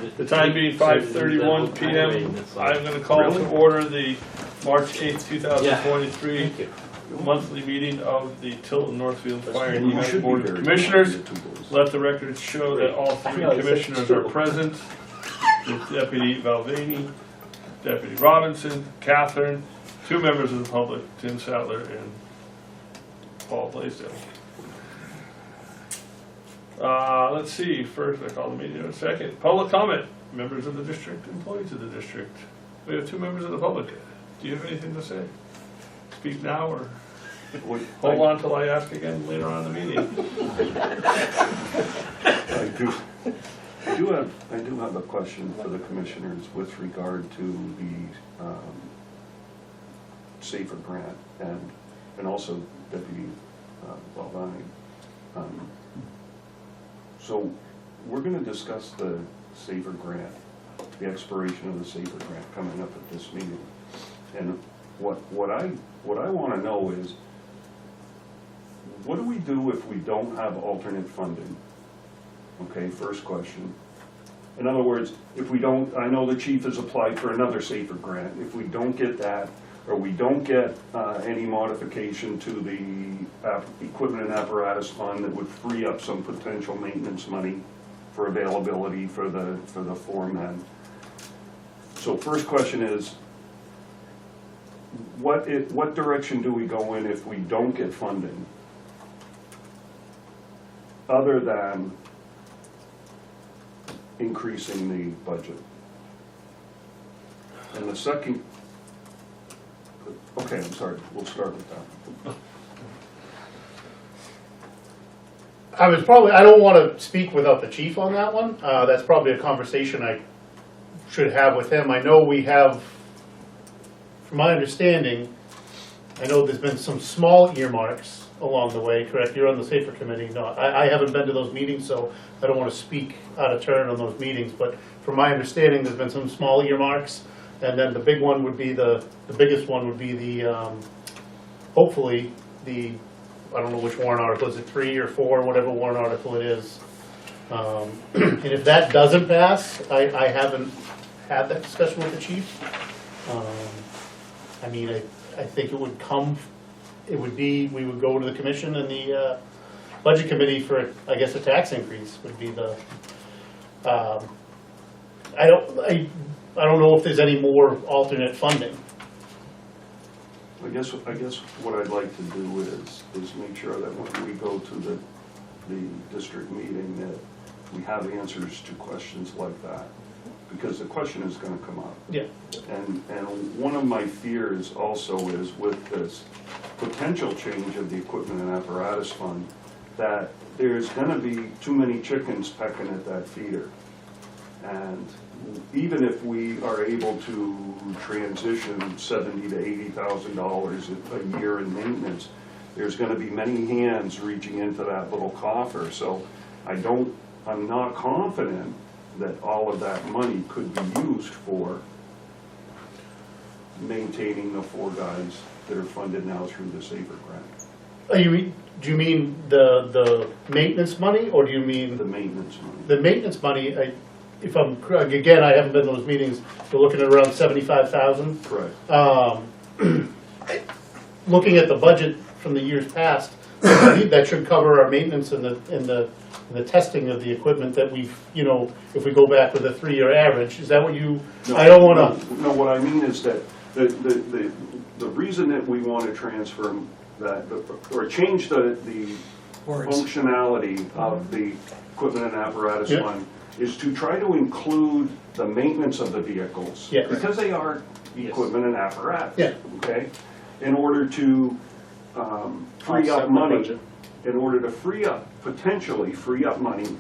The time being 5:31 p.m. I'm going to call to order the March 8th, 2023 monthly meeting of the Tilton Northfield Fire and EMS Board of Commissioners. Let the record show that all three commissioners are present. With Deputy Valvani, Deputy Robinson, Catherine, two members of the public, Tim Sattler and Paul Blaisdell. Let's see, first I call the meeting in a second. Public comment, members of the district, employees of the district. We have two members of the public. Do you have anything to say? Speak now or hold on till I ask again later on in the meeting. I do have a question for the commissioners with regard to the SAFER grant and also Deputy Valvani. So we're going to discuss the SAFER grant, the expiration of the SAFER grant coming up at this meeting. And what I want to know is, what do we do if we don't have alternate funding? Okay, first question. In other words, if we don't, I know the chief has applied for another SAFER grant. If we don't get that, or we don't get any modification to the equipment and apparatus fund that would free up some potential maintenance money for availability for the foremen. So first question is, what direction do we go in if we don't get funding, other than increasing the budget? And the second, okay, I'm sorry, we'll start with that. I don't want to speak without the chief on that one. That's probably a conversation I should have with him. I know we have, from my understanding, I know there's been some small earmarks along the way, correct? You're on the SAFER committee. No, I haven't been to those meetings, so I don't want to speak out of turn on those meetings, but from my understanding, there's been some small earmarks, and then the big one would be the biggest one would be the, hopefully, the, I don't know which warrant article, is it 3 or 4, whatever warrant article it is. And if that doesn't pass, I haven't had that discussion with the chief. I mean, I think it would come, it would be, we would go to the commission and the budget committee for, I guess, a tax increase would be the, I don't know if there's any more alternate funding. I guess what I'd like to do is make sure that when we go to the district meeting that we have answers to questions like that, because the question is going to come up. Yeah. And one of my fears also is with this potential change of the equipment and apparatus fund, that there's going to be too many chickens pecking at that feeder. And even if we are able to transition $70,000 to $80,000 a year in maintenance, there's going to be many hands reaching into that little coffer. So I'm not confident that all of that money could be used for maintaining the 4 guys that are funded now through the SAFER grant. Do you mean the maintenance money, or do you mean the maintenance money? The maintenance money, if I'm correct, again, I haven't been to those meetings, we're looking at around $75,000. Correct. Looking at the budget from the years past, I believe that should cover our maintenance and the testing of the equipment that we've, you know, if we go back with a 3-year average. Is that what you? No, I don't want to. No, what I mean is that the reason that we want to transfer that or change the functionality of the equipment and apparatus fund is to try to include the maintenance of the vehicles, because they are equipment and apparatus, okay, in order to free up money, in order to potentially free up money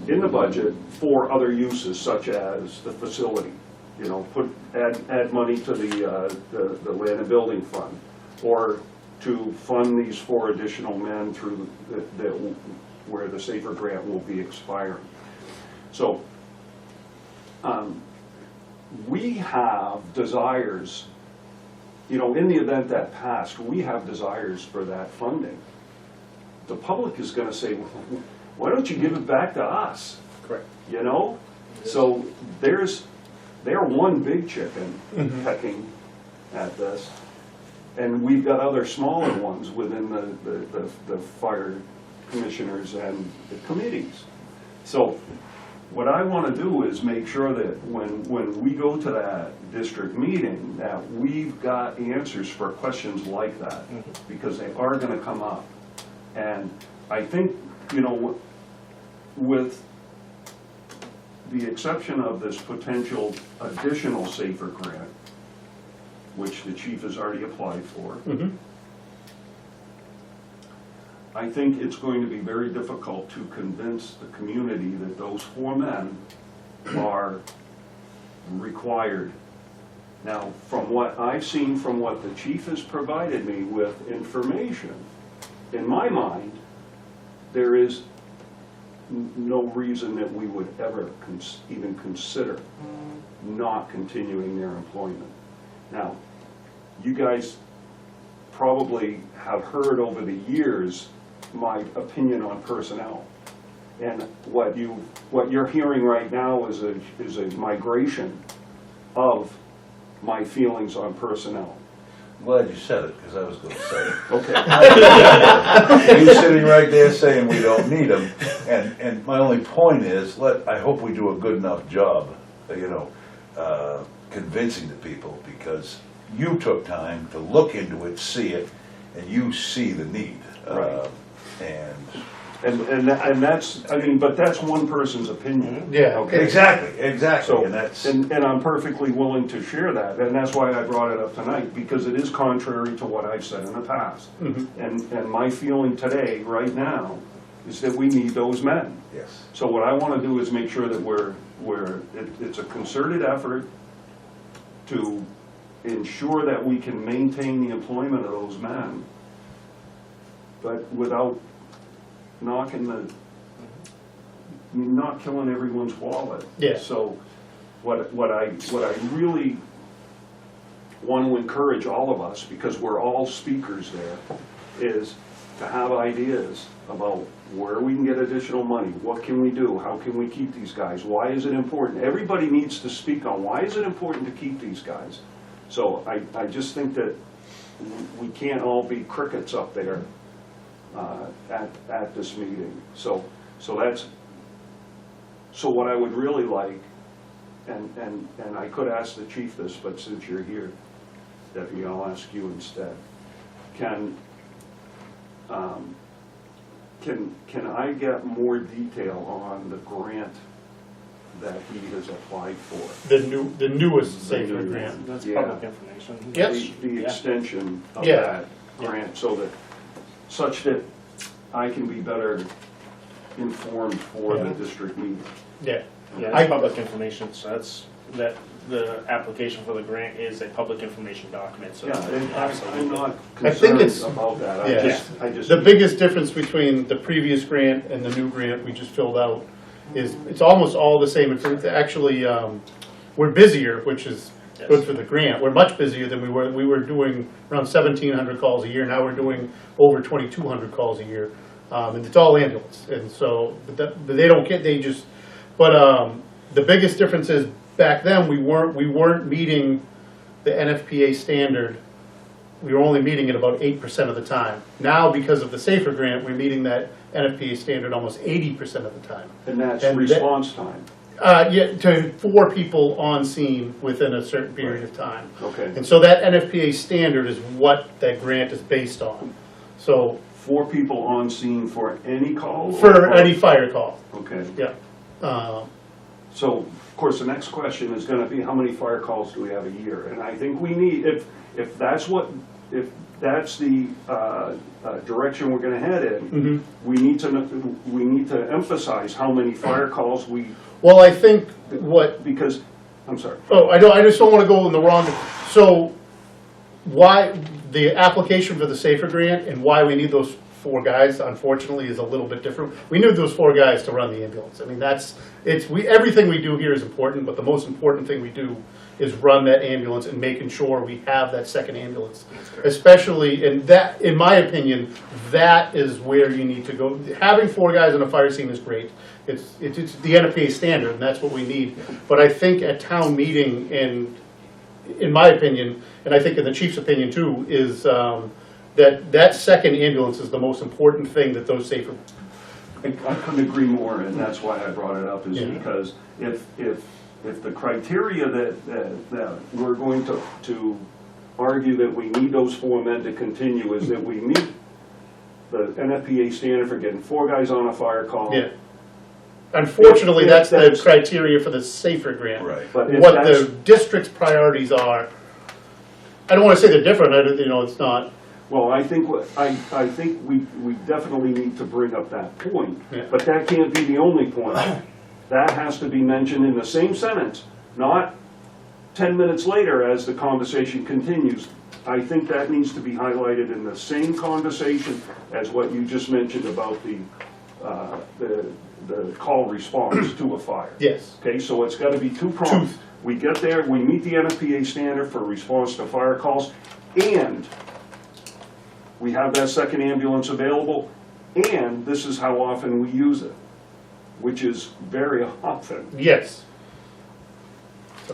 in the budget for other uses such as the facility, you know, add money to the land and building fund, or to fund these 4 additional men through where the SAFER grant will be expiring. So we have desires, you know, in the event that passed, we have desires for that funding. The public is going to say, well, why don't you give it back to us? Correct. You know? So they're one big chicken pecking at this, and we've got other smaller ones within the fire commissioners and the committees. So what I want to do is make sure that when we go to that district meeting, that we've got answers for questions like that, because they are going to come up. And I think, you know, with the exception of this potential additional SAFER grant, which the chief has already applied for, I think it's going to be very difficult to convince the community that those 4 men are required. Now, from what I've seen, from what the chief has provided me with information, in my mind, there is no reason that we would ever even consider not continuing their employment. Now, you guys probably have heard over the years my opinion on personnel, and what you're hearing right now is a migration of my feelings on personnel. I'm glad you said it, because I was going to say it. Okay. You're sitting right there saying we don't need them, and my only point is, I hope we do a good enough job, you know, convincing the people, because you took time to look into it, see it, and you see the need. Right. And that's, I mean, but that's one person's opinion. Yeah. Okay. Exactly. So, and that's and I'm perfectly willing to share that, and that's why I brought it up tonight, because it is contrary to what I've said in the past. And my feeling today, right now, is that we need those men. yes. So what I want to do is make sure that it's a concerted effort to ensure that we can maintain the employment of those men, but without not killing everyone's wallet. Yeah. So what I really want to encourage all of us, because we're all speakers there, is to have ideas about where we can get additional money, what can we do, how can we keep these guys, why is it important? Everybody needs to speak on why is it important to keep these guys. So I just think that we can't all be crickets up there at this meeting. So what I would really like, and I could ask the chief this, but since you're here, Deputy, I'll ask you instead. Can I get more detail on the grant that he has applied for? The newest SAFER grant. That's Yeah. public information. Yes. The extension of Yeah. that grant, such that I can be better informed for the Yeah. district meeting. Yeah. Yeah, I- it's public information, so the application for the grant is a public information document, so. Yeah, and I'm absolutely. not I think concerned it's- about that. Yeah. I just. The biggest difference between the previous grant and the new grant we just filled out is it's almost all the same. It's actually, we're busier, which is good for the grant. We're much busier than we were. We were doing around 1,700 calls a year. Now we're doing over 2,200 calls a year. And it's all ambulance. And so, but they don't get, they just, but the biggest difference is back then we weren't meeting the NFPA standard. We were only meeting it about 8% of the time. Now, because of the SAFER grant, we're meeting that NFPA standard almost 80% of the time. And that's and response time. Yeah, to 4 people on scene within a certain period of time. Okay. And so that NFPA standard is what that grant is based on. So 4 people on scene for any call? for any fire call, Okay. yeah. So, of course, the next question is gonna be, how many fire calls do we have a year? And I think we need, if that's the direction we're gonna head in, we need to emphasize how many fire calls we, Well, I think because, I'm sorry. Oh, I just don't want to go in the wrong, so why, the application for the SAFER grant and why we need those 4 guys, unfortunately, is a little bit different. We need those 4 guys to run the ambulance. I mean, everything we do here is important, but the most important thing we do is run that ambulance and making sure we have that second ambulance. Especially, and that, in my opinion, that is where you need to go. Having 4 guys on a fire scene is great. it's the NFPA standard, and that's what we need. But I think at town meeting, and in my opinion, and I think in the chief's opinion too, is that second ambulance is the most important thing that those safer. I couldn't agree more, and that's why I brought it up, is Yeah. because if the criteria that we're going to argue that we need those 4 men to continue is that we meet the NFPA standard for getting 4 guys on a fire call. Yeah. Unfortunately, If that's the that's- criteria for the safer grant. Right. But if What that's- the district's priorities are, I don't want to say they're different, it's not. Well, I think we definitely need to bring up that point, Yeah. but that can't be the only point. That has to be mentioned in the same sentence, not 10 minutes later as the conversation continues. I think that needs to be highlighted in the same conversation as what you just mentioned about the call response to a fire. Yes. Okay, so it's got to be two-pronged. We get there, we meet the NFPA standard for response to fire calls, and we have that second ambulance available, and this is how often we use it, which is very often. Yes. It's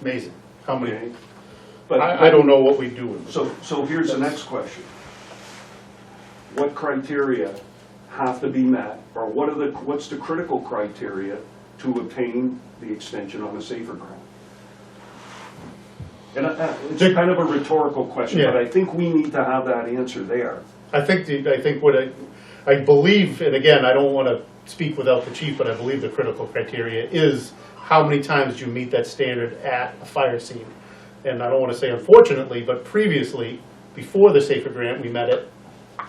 amazing how many. Okay? But I don't know what we do with it. So here's the next question. What criteria have to be met, or what's the critical criteria to obtain the extension on a safer grant? And it's kind of a rhetorical question, but Yeah. I think we need to have that answer there. I think what I believe, and again, I don't want to speak without the chief, but I believe the critical criteria is how many times you meet that standard at a fire scene. And I don't want to say unfortunately, but previously, before the safer grant, we met it,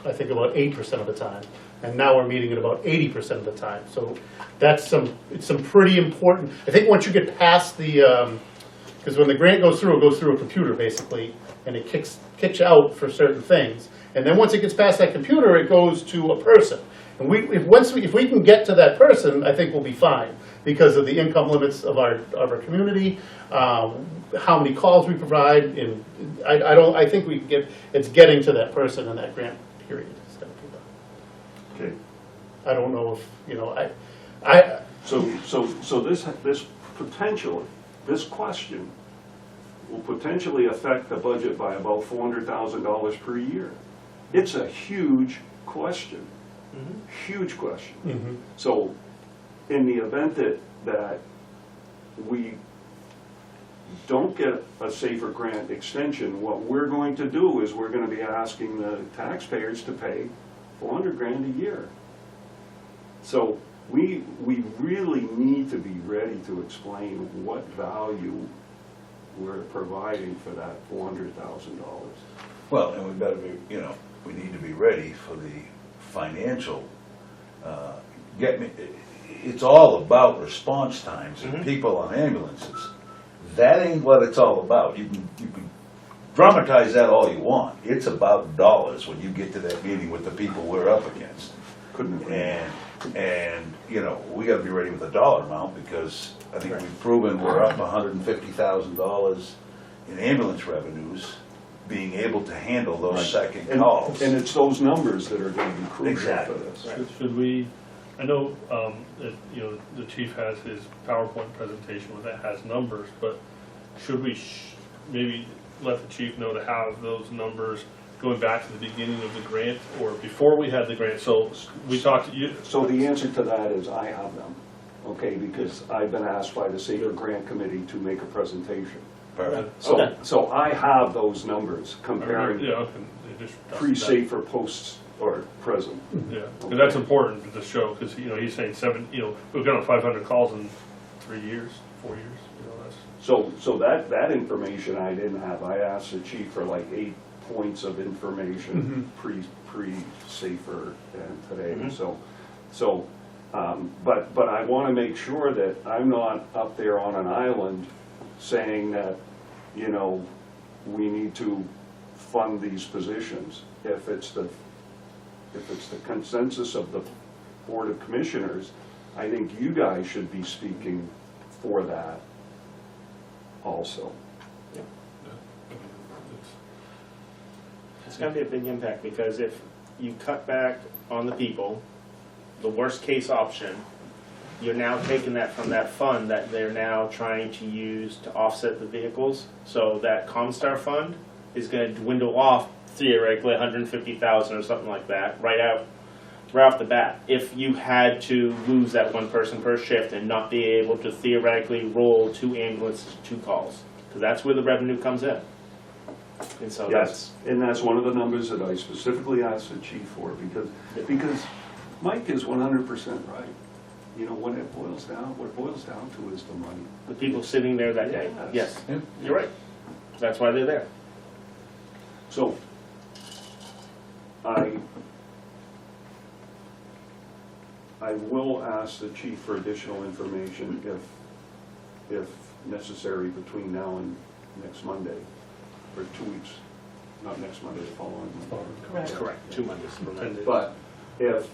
I think about 8% of the time. And now we're meeting it about 80% of the time. So that's it's some pretty important, I think once you get past the, because when the grant goes through, it goes through a computer basically, and it kicks out for certain things. And then once it gets past that computer, it goes to a person. And if we can get to that person, I think we'll be fine because of the income limits of our community, how many calls we provide, and I think we can it's getting to that person in that grant period. Okay. I don't know if, So this potentially, this question will potentially affect the budget by about $400,000 per year. It's a huge question, huge question. So in the event that we don't get a safer grant extension, what we're going to do is we're going to be asking the taxpayers to pay $400,000 a year. So we really need to be ready to explain what value we're providing for that $400,000. Well, and we've got to be, we need to be ready for the financial, it's all about response times and people on ambulances. That ain't what it's all about. You can dramatize that all you want. It's about dollars when you get to that meeting with the people we're up against. Couldn't agree. And we got to be ready with a dollar amount because I think we've proven we're up $150,000 in ambulance revenues, being able to handle those second calls. And it's those numbers that are going to be crucial Exactly. for this. Should we, I know, that, the chief has his PowerPoint presentation that has numbers, but should we maybe let the chief know to have those numbers going back to the beginning of the grant or before we had the grant? So we talked to you. So the answer to that is I have them, okay, because I've been asked by the Safer Grant Committee to make a presentation. Perfect. So I have those numbers comparing Yeah, okay. Just- pre-safer posts or present. Yeah, and that's important to show, because, he's saying we've got 500 calls in 3 years, 4 years, that's. So that information I didn't have. I asked the chief for like 8 points of information pre-safer and today. But I want to make sure that I'm not up there on an island saying that, we need to fund these positions. If it's the consensus of the Board of Commissioners, I think you guys should be speaking for that also. It's going to be a big impact because if you cut back on the people, the worst case option you're now taking that from that fund that they're now trying to use to offset the vehicles. So that Comstar fund is gonna dwindle off theoretically 150,000 or something like that, right off the bat. If you had to lose that one person per shift and not be able to theoretically roll 2 ambulances, 2 calls, because that's where the revenue comes in. And so Yes, and that's one of the numbers that I specifically asked the chief for, because Mike is 100% right. You know, when it boils down, what it boils down to is the money. the people sitting there that day. Yes. Yes, you're right. That's why they're there. So, I will ask the chief for additional information if necessary between now and next Monday, or 2 weeks, not next Monday, the following Monday. Correct. Correct, 2 months from now. But if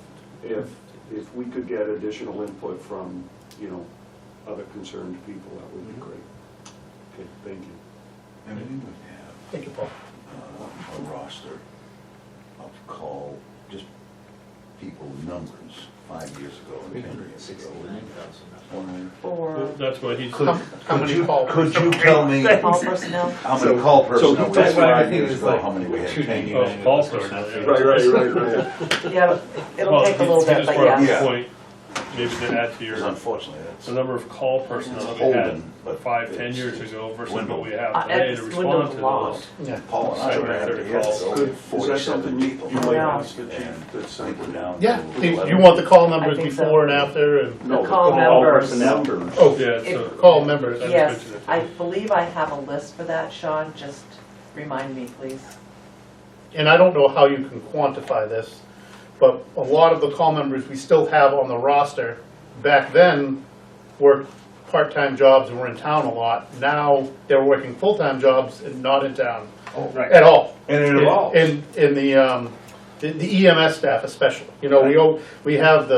we could get additional input from, you know, other concerned people, that would be great. Okay, thank you. And we would have Thank you, Paul. a roster of call, just people, numbers, 5 years ago, 10 years ago. For That's what he's. How many calls? Could you tell me all personnel. how many call personnel we had that's 5 years ago, how many we had 10 years Oh, ago? Paul started that, yeah. Right. Yeah, it'll Well, take a he- little he bit, just but brought up yeah. a point, maybe to add to Because your, unfortunately, that's the number of call personnel that we had Holden, but 5, 10 it's years ago versus dwindled. what we have today to It's respond dwindled to a lot. those. Yeah. Paul and I were at it years ago, Good. Is that 47 something you people. might Yeah. ask the chief that's I think we're down to Yeah, do 11. you want the call numbers I think so. before and after, and, No, The call numbers. numbers. oh, Yeah, If- so. call members. That's Yes, good to know. I believe I have a list for that, Sean, just remind me, please. And I don't know how you can quantify this, but a lot of the call members we still have on the roster, back then, worked part-time jobs and were in town a lot. Now, they're working full-time jobs and not in town Right. at all. And it evolves. In the EMS staff especially, you know, we have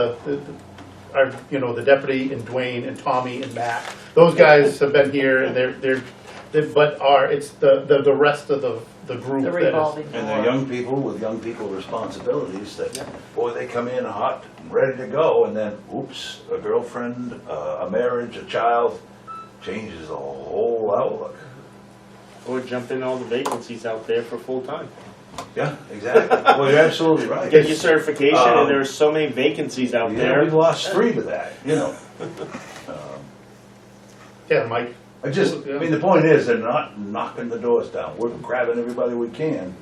our, you know, the deputy and Dwayne and Tommy and Matt. Those guys have been here and it's the rest of the group The that is. revolving And they're door. young people with young people responsibilities that, boy, they come in hot and ready to go, and then, oops, a girlfriend, a marriage, a child, changes the whole outlook. Or jump in all the vacancies out there for full-time. Yeah, exactly. Well, you're absolutely right. Get your certification, and there's so many vacancies out Yeah, there. we lost 3 to that, you know. Yeah, Mike. I mean, the point is, they're not knocking the doors down. We're grabbing everybody we can,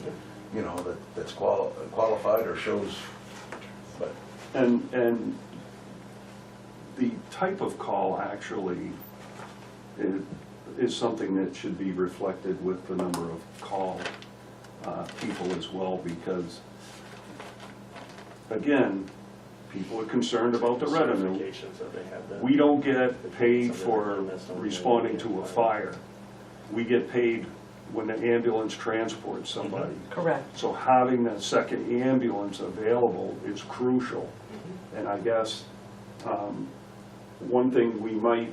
you know, that's qualified or shows, but. And the type of call actually is something that should be reflected with the number of call people as well, because, again, people are concerned about the revenue. Certifications that they have there. We don't get paid for responding to a fire. We get paid when the ambulance transports somebody. Correct. So having that second ambulance available is crucial. And I guess one thing we might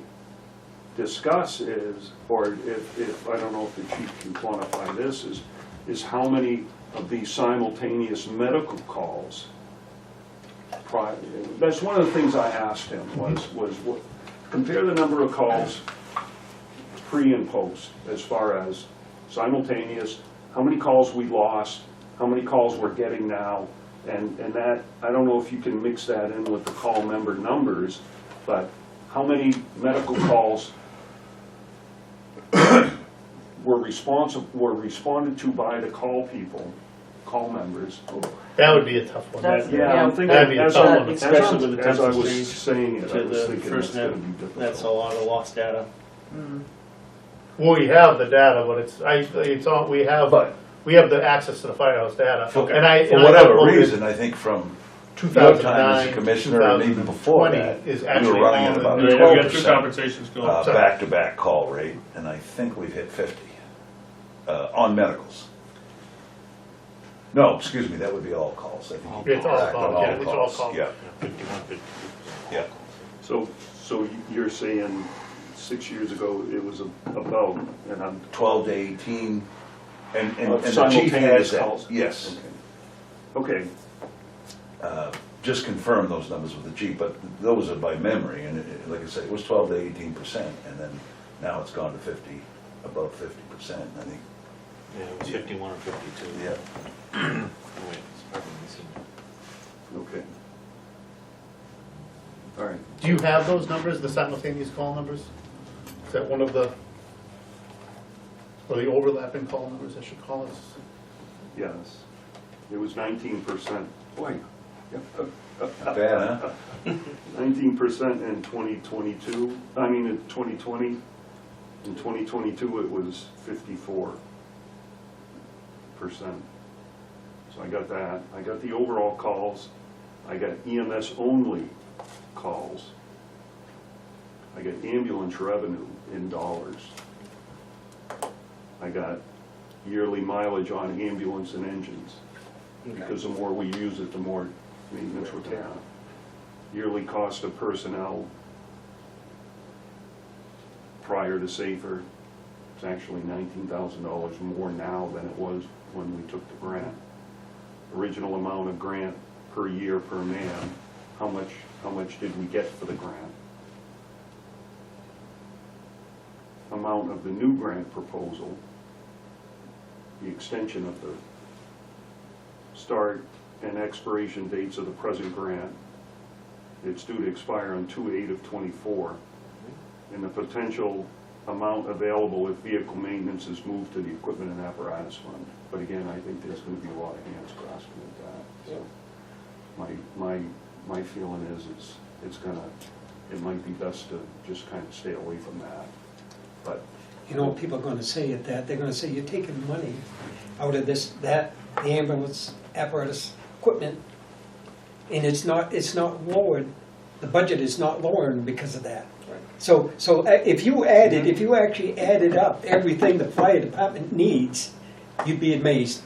discuss is, or if I don't know if the chief can quantify this, is how many of these simultaneous medical calls. That's one of the things I asked him was what, compare the number of calls pre and post as far as simultaneous, how many calls we lost, how many calls we're getting now, and that, I don't know if you can mix that in with the call member numbers, but how many medical calls were responded to by the call people, call members. That would be a tough one. That's- Yeah, I'm That'd thinking, be a as tough I one. Especially with the as I census was change saying it, I to was the thinking first that's gonna net. be difficult. That's a lot of lost data. Well, we have the data, but we have the access to the firehouse data. For And whatever reason, I think from your time as 2009, a commissioner and even before 2020 that, is we actually were running on at the about new- Yeah, we got 2 12% compensations going. back-to-back call rate, and I think we've hit 50 on medicals. No, excuse me, that would be all calls. I think you It's all correct on calls, yeah, it's all calls. Yeah, yeah. So you're saying 6 years ago, it was about, and I'm 12 to 18, and Of the chief has simultaneous that. calls? Yes. Okay. just confirm those numbers with the chief, but those are by memory, and like I said, it was 12 to 18%, and then now it's gone to 50, above 50%, I think. Yeah, it was 51 or 52. Yeah. Oh, wait, it's probably missing. Okay. All right. Do you have those numbers, the simultaneous call numbers? Is that one of the, or the overlapping call numbers, I should call it? Yes. It was 19%. Boy. Not bad, huh? 19% in 2022, I mean in 2020. In 2022, it was 54%. So I got that. I got the overall calls. I got EMS only calls. I got ambulance revenue in dollars. I got yearly mileage on ambulance and engines. Because the more we use it, the more maintenance we're taking on. Yearly cost of personnel prior to SAFER, it's actually $19,000 more now than it was when we took the grant. Original amount of grant per year per man, how much did we get for the grant? Amount of the new grant proposal, the extension of the start and expiration dates of the present grant. It's due to expire on 2/8/24. And the potential amount available if vehicle maintenance is moved to the equipment and apparatus fund. But again, I think there's going to be a lot of hands grasping at that. So my feeling is it might be best to just kind of stay away from that. But You know, people are gonna say at that, they're gonna say, you're taking money out of this, that, the ambulance apparatus equipment, and it's not lowered, the budget is not lowering because of that. So if you actually added up everything the fire department needs, you'd be amazed.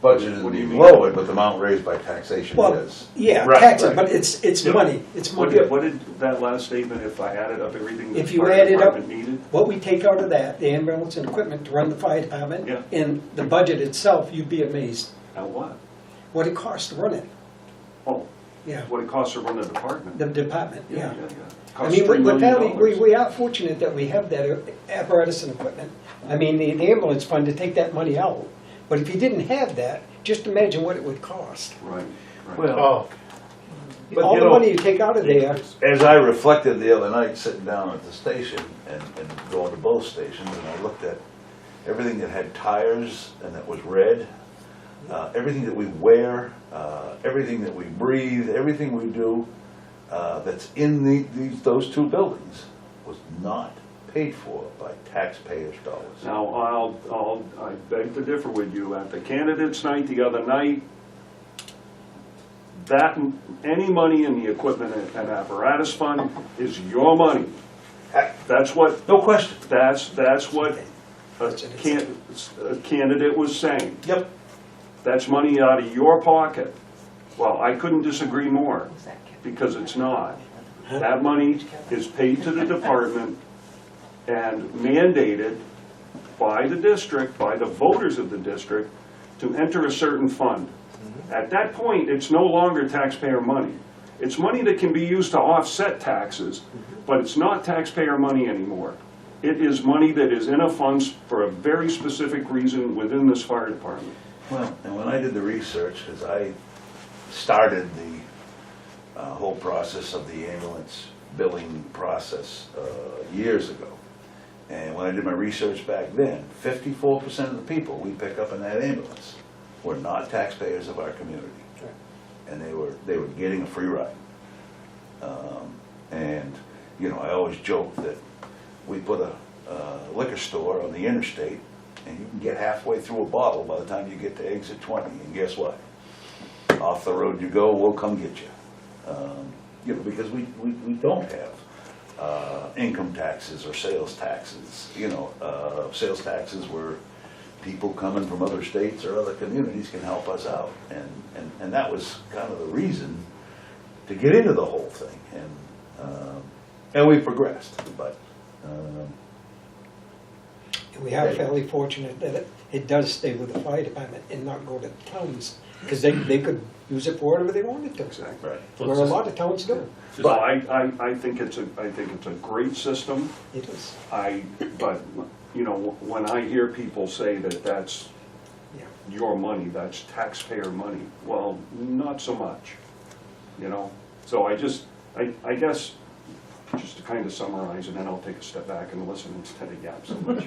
Budget is What do you being mean? lowered, but the amount raised by taxation Well, is. yeah, Right, taxes, right. but it's Yeah. money, it's what money. did that last statement, if I added up everything the If you fire added up department needed? what we take out of that, the ambulance and equipment to run the fire department, Yeah. and the budget itself, you'd be amazed Now what? what it costs to run it, Oh, yeah, what it costs to run the department? the department, yeah. Costs I mean, $3 we're million. fairly, we are fortunate that we have that apparatus and equipment. I mean, the ambulance fund to take that money out, but if you didn't have that, just imagine what it would cost. Right, right. Well, Oh, But, All you the know- money you take out of there, as I reflected the other night, sitting down at the station and going to both stations, and I looked at everything that had tires and that was red, everything that we wear, everything that we breathe, everything we do that's in those two buildings was not paid for by taxpayers' dollars. Now, I beg to differ with you. At the candidates' night the other night, that, any money in the equipment and apparatus fund is your money. That's what, No question. that's what a candidate was saying. Yep. That's money out of your pocket. Well, I couldn't disagree more, because it's not. That money is paid to the department and mandated by the district, by the voters of the district, to enter a certain fund. At that point, it's no longer taxpayer money. It's money that can be used to offset taxes, but it's not taxpayer money anymore. It is money that is in a fund for a very specific reason within this fire department. Well, and when I did the research, because I started the whole process of the ambulance billing process years ago, and when I did my research back then, 54% of the people we pick up in that ambulance were not taxpayers of our community, and they were getting a free ride. And you know, I always joke that we put a liquor store on the interstate, and you can get halfway through a bottle by the time you get to exit 20, and guess what? Off the road you go, we'll come get you. You know, because we don't have income taxes or sales taxes. You know, sales taxes where people coming from other states or other communities can help us out, and that was kind of the reason to get into the whole thing, and we progressed, but. and we are fairly fortunate that it does stay with the fire department and not go to towns Because they could use it for whatever they wanted to, Exactly. Right. where a lot of towns do. So I think it's a great system. It is. But, you know, when I hear people say that that's Yeah. your money, that's taxpayer money, well, not so much, you know? So I guess, just to kind of summarize, and then I'll take a step back and listen instead of yap so much.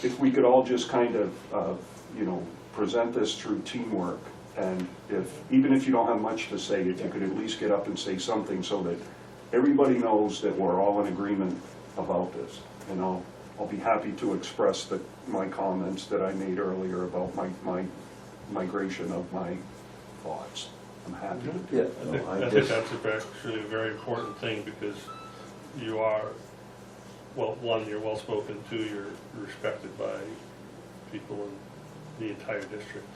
If we could all just kind of, you know, present this through teamwork, and even if you don't have much to say, if you could at least get up and say something so that everybody knows that we're all in agreement about this. And I'll be happy to express my comments that I made earlier about my migration of my thoughts. I'm happy to do Yeah, no, I think that's actually a very important thing, because you are, well, one, you're well-spoken, two, you're respected by people in the entire district.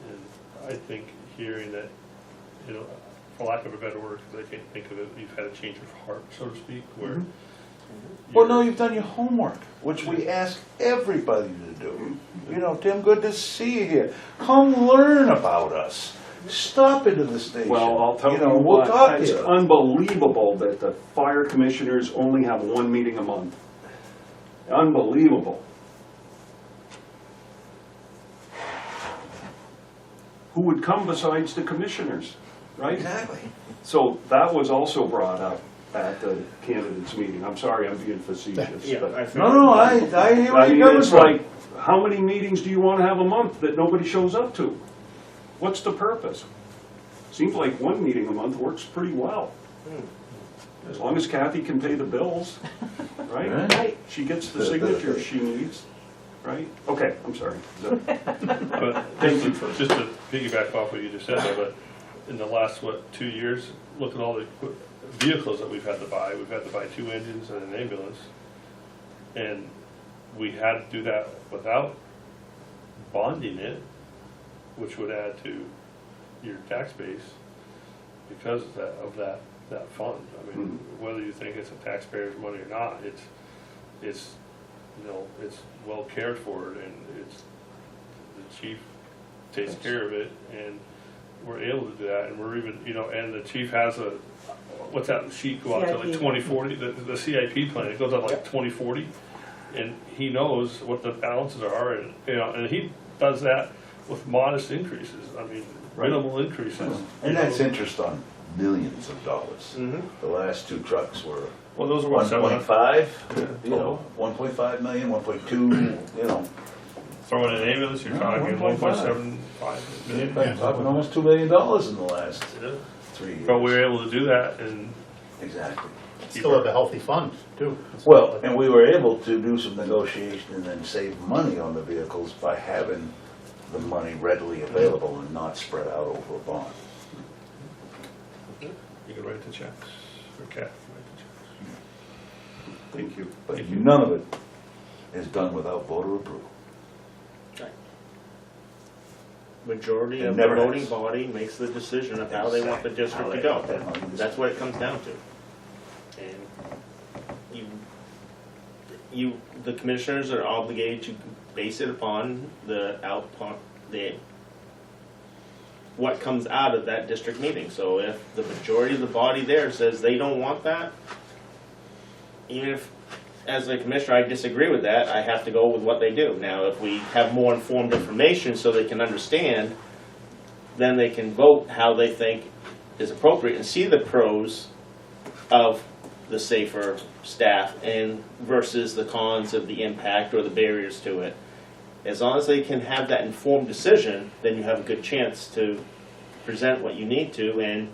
And I think hearing that, you know, for lack of a better word, because I can't think of it, you've had a change of heart, so to speak, where. Well, no, you've done your homework, which we ask everybody to do. You know, Tim, good to see you here. Come learn about us. Stop into the station. Well, I'll tell you we'll what, talk to it's you. unbelievable that the fire commissioners only have one meeting a month. Unbelievable. Who would come besides the commissioners, right? Exactly. So that was also brought up at the candidates meeting. I'm sorry, I'm being facetious, Yeah, but. I think. No, I hear where I mean, you're coming it's from. like, how many meetings do you want to have a month that nobody shows up to? What's the purpose? Seems like one meeting a month works pretty well. As long as Kathy can pay the bills, right? Right. She gets the signatures she needs, right? Okay, I'm sorry. But just to piggyback off what you just said there, but in the last, 2 years, look at all the vehicles that we've had to buy. We've had to buy 2 engines and an ambulance. And we had to do that without bonding it, which would add to your tax base because of that fund. I mean, whether you think it's a taxpayer's money or not, it's you know, it's well cared for, and it's, the chief takes care of it, and we're able to do that, and we're even, you know, and the chief has a, what's that sheet go out to, like CIP. 2040, the CIP plan, it goes out like 2040, and he knows what the balances are, and, you know, and he does that with modest increases, I mean, minimal increases. And that's interest on millions of dollars. Mhm. The last 2 trucks were Well, those are what, 1.5, you know, 1.5 million, 1.2, you know. throwing in an ambulance, you're talking 1.75 million. Talking almost $2 million in the last Yeah. 3 years. But we were able to do that, and Still Exactly. have a healthy fund, too. Well, and we were able to do some negotiation and then save money on the vehicles by having the money readily available and not spread out over a bond. you can write the checks, or Kat can write the checks. Thank you. But none of it is done without voter approval. Majority It of the never voting has. body makes the decision of how they want the district to go. That's what it comes down to. And the commissioners are obligated to base it upon what comes out of that district meeting. So if the majority of the body there says they don't want that, even if, as a commissioner, I disagree with that, I have to go with what they do. Now, if we have more informed information so they can understand, then they can vote how they think is appropriate and see the pros of the safer staff and versus the cons of the impact or the barriers to it. As long as they can have that informed decision, then you have a good chance to present what you need to and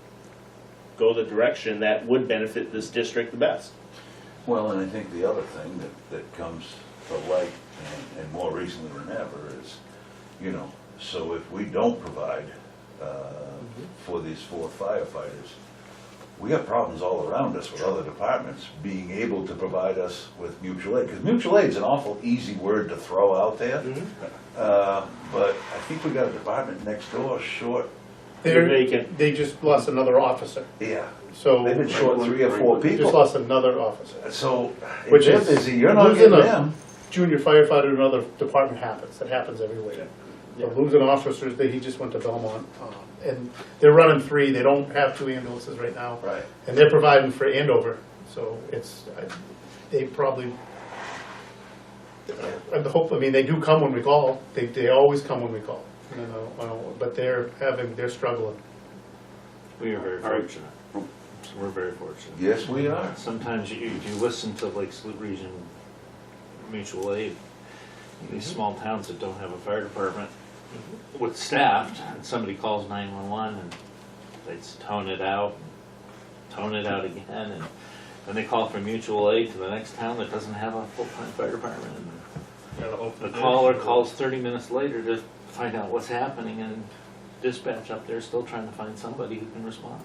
go the direction that would benefit this district the best. Well, and I think the other thing that comes to light, and more recently than ever, is, you know, so if we don't provide for these 4 firefighters, we have problems all around us with other departments being able to provide us with mutual aid. Because mutual aid is an awful easy word to throw out there. But I think we got a department next door short. They're vacant. They just lost another officer, Yeah, so. they've been short 3 or 4 They just people. lost another officer. So Which if they're is- busy, you're not losing getting a them. Junior firefighter in another department happens, that happens everywhere. So losing officers, he just went to Belmont, and they're running 3, they don't have 2 ambulances right now. Right. And they're providing for Andover, so they probably, I hope, I mean, they do come when we call, they always come when we call, you know, but they're struggling. We are very fortunate. We're very fortunate. Yes, we are. Sometimes you listen to like Salute Region Mutual Aid, these small towns that don't have a fire department with staffed, and somebody calls 911 and they tone it out again, and then they call for mutual aid to the next town that doesn't have a full-time fire department. And Gotta hope the they do. caller calls 30 minutes later to find out what's happening, and dispatch up there still trying to find somebody who can respond.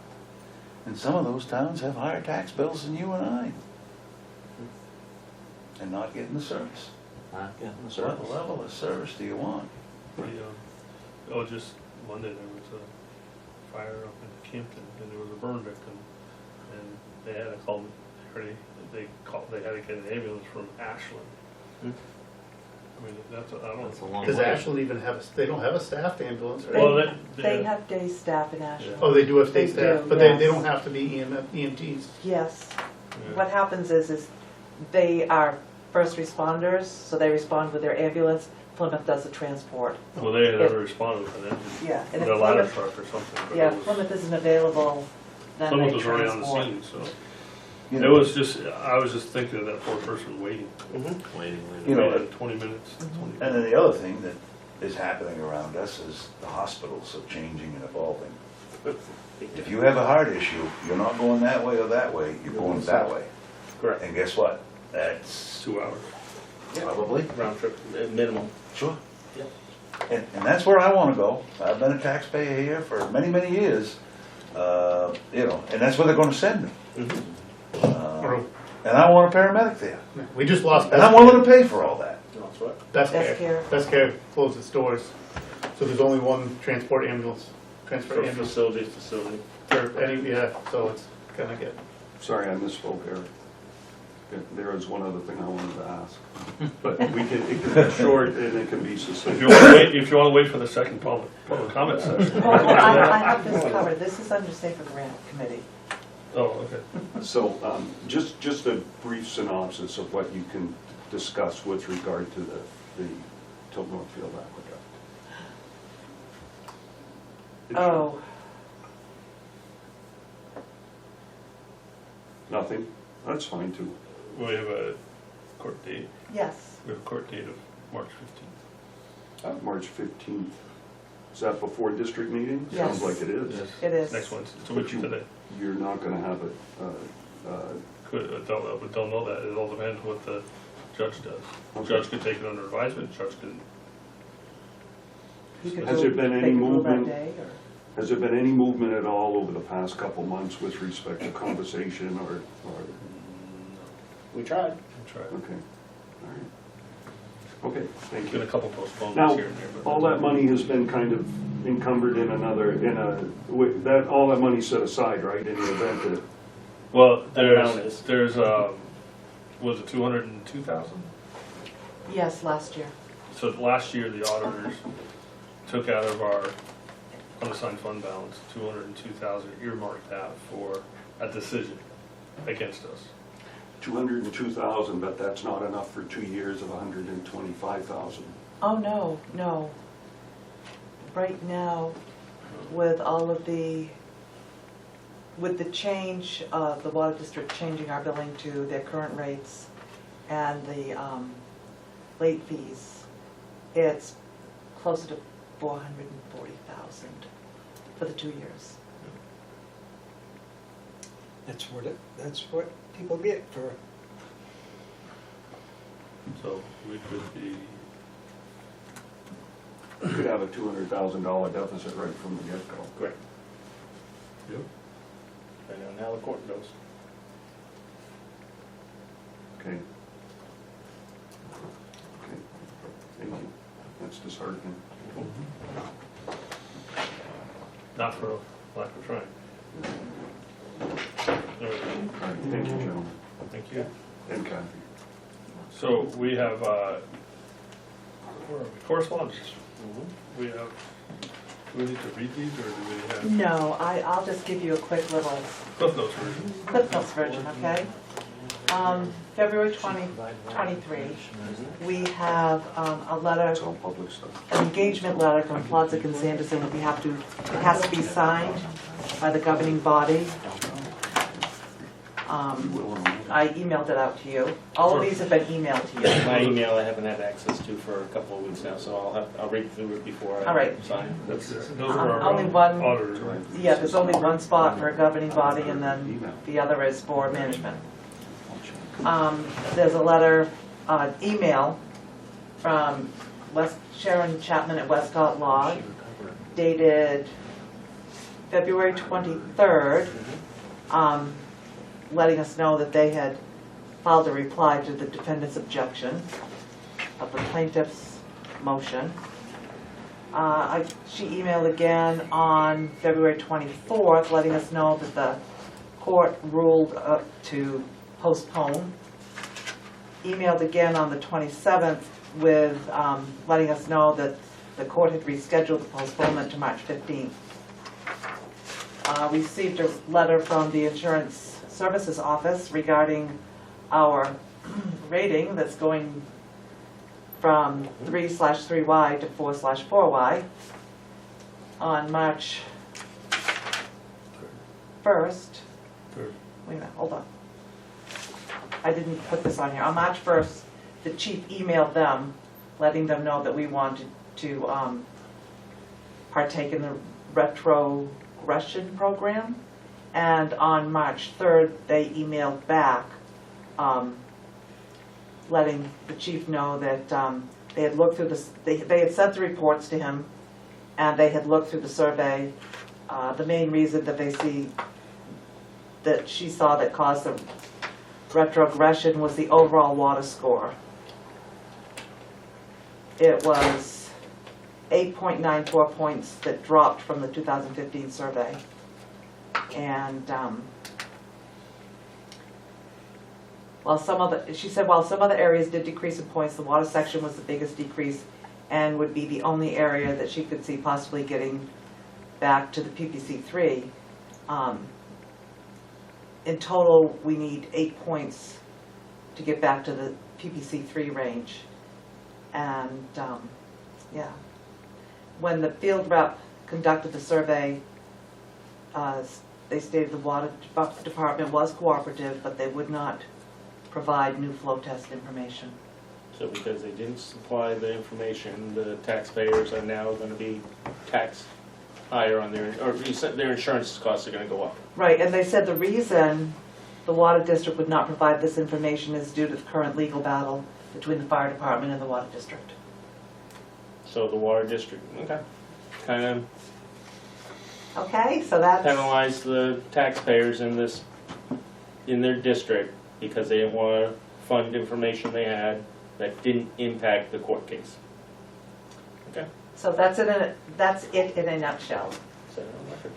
And some of those towns have higher tax bills than you and I. And not getting the service. Not getting the What service. level of service do you want? Just Monday, there was a fire up in Campton, and there was a burn victim, and they had to call, they had to get an ambulance from Ashland. Hmm. I mean, that's, I don't That's a know. long Does way. Ashland even have, they don't have a staffed ambulance, right? Well, They have day staff in Ashland. Oh, they do have state They staff, do, but yes. they don't have to be EMTs. Yes. Yeah. What happens is they are first responders, so they respond with their ambulance. Plymouth does the transport. Well, they had never responded with an engine, Yeah. And with if a ladder Plymouth, truck or something. But yeah, it was- Plymouth isn't available, then Plymouth they was already on the transport. scene, so. You It know, was just, I was just thinking of that poor person waiting. Waiting. You know, Waited 20 minutes. 20 and then the other thing that is happening around us is the hospitals are changing and evolving. If you have a heart issue, you're not going that way or that way, you're going that way. Correct. And guess what? That's 2 hours. probably, Round trip, minimum. sure. Yep. And that's where I wanna go. I've been a taxpayer here for many, many years. You know, and that's where they're gonna send me. And I want a paramedic there. We just lost And I'm willing to pay for all that. That's what? Best Best Care. Care closed its doors, so there's only one transfer ambulance For ambulance facility to facility. for any, yeah, so it's gonna get, Sorry, I misspoke, Eric. There is one other thing I wanted to ask, but it can be short and it can be If succinct. you want to wait for the second public comment session. Oh, I have this covered. This is under Safer Grant Committee. Oh, okay. So, just a brief synopsis of what you can discuss with regard to the Tilton Northfield aqueduct. Oh, Nothing? That's fine too. We have a court date. yes. We have a court date of March 15th. March 15th. Is that before district meeting? Yes. Sounds like it is. Yes. It is. Next Wednesday, 2 But weeks from today. You're not gonna have it, Don't know that. It all depends what the judge does. Okay. Judge could take it under advisement, judge could, You could Has do- there been any they could rule that movement? day, or- has there been any movement at all over the past couple months with respect to conversation or, We tried. try. okay, all right. Okay, thank There's been a you. couple postponements Now, here and there. but- all that money has been kind of encumbered in all that money set aside, right, in the event that, Well, amount is. there's, was it 202,000? Yes, last year. So last year, the auditors took out of our unassigned fund balance, 202,000, earmarked that for a decision against us. 202,000, but that's not enough for 2 years of 125,000. Oh, no, no. Right now, with all of with the change, the water district changing our billing to their current rates and the late fees, it's closer to 440,000 for the 2 years. That's what people get for, So we could be, You could have a $200,000 deficit right from the get-go. Correct. yep. Depending on how the court goes. Okay. Okay, thank you. That's disheartening. Not for lack of trying. There we go. All right, thank you, gentlemen, Thank you. and Kathy. So we have, where are we? Correspondence. We have, do we need to read these, or do we have No, I'll just give you a quick little Cliff Notes version? Cliff Notes version, okay? February 2023, we have a letter, It's all public stuff. an engagement letter from Plodzik and Sanderson that it has to be signed by the governing body. I emailed it out to you. All of these have been emailed to you. My email I haven't had access to for a couple of weeks now, so I'll read through it before All I right. sign. Those are our Only one- auditors. Yeah, there's only one spot for a governing body, and then the other is for management. There's a letter, email from Sharon Chapman at Westcott Law, dated February 23rd, letting us know that they had filed a reply to the defendant's objection of the plaintiff's motion. She emailed again on February 24th, letting us know that the court ruled to postpone. Emailed again on the 27th with letting us know that the court had rescheduled the postponement to March 15th. Received a letter from the Insurance Services Office regarding our rating that's going from 3/3Y to 4/4Y on March 1st. Third. Wait a minute, hold on. I didn't put this on here. On March 1st, the chief emailed them, letting them know that we wanted to partake in the retrogression program. And on March 3rd, they emailed back, letting the chief know that they had looked through this, they had sent the reports to him, and they had looked through the survey. The main reason that she saw that caused the retrogression was the overall water score. It was 8.94 points that dropped from the 2015 survey. And she said while some other areas did decrease in points, the water section was the biggest decrease and would be the only area that she could see possibly getting back to the PPC3. In total, we need 8 points to get back to the PPC3 range. And yeah, when the field rep conducted the survey, they stated the water department was cooperative, but they would not provide new flow test information. So because they didn't supply the information, the taxpayers are now going to be taxed higher on their insurance costs are going to go up. Right, and they said the reason the water district would not provide this information is due to the current legal battle between the fire department and the water district. So the water district, okay, kind of Okay, so that's... penalize the taxpayers in their district because they didn't want to fund information they had that didn't impact the court case. Okay. So that's it in a nutshell. Say it on record.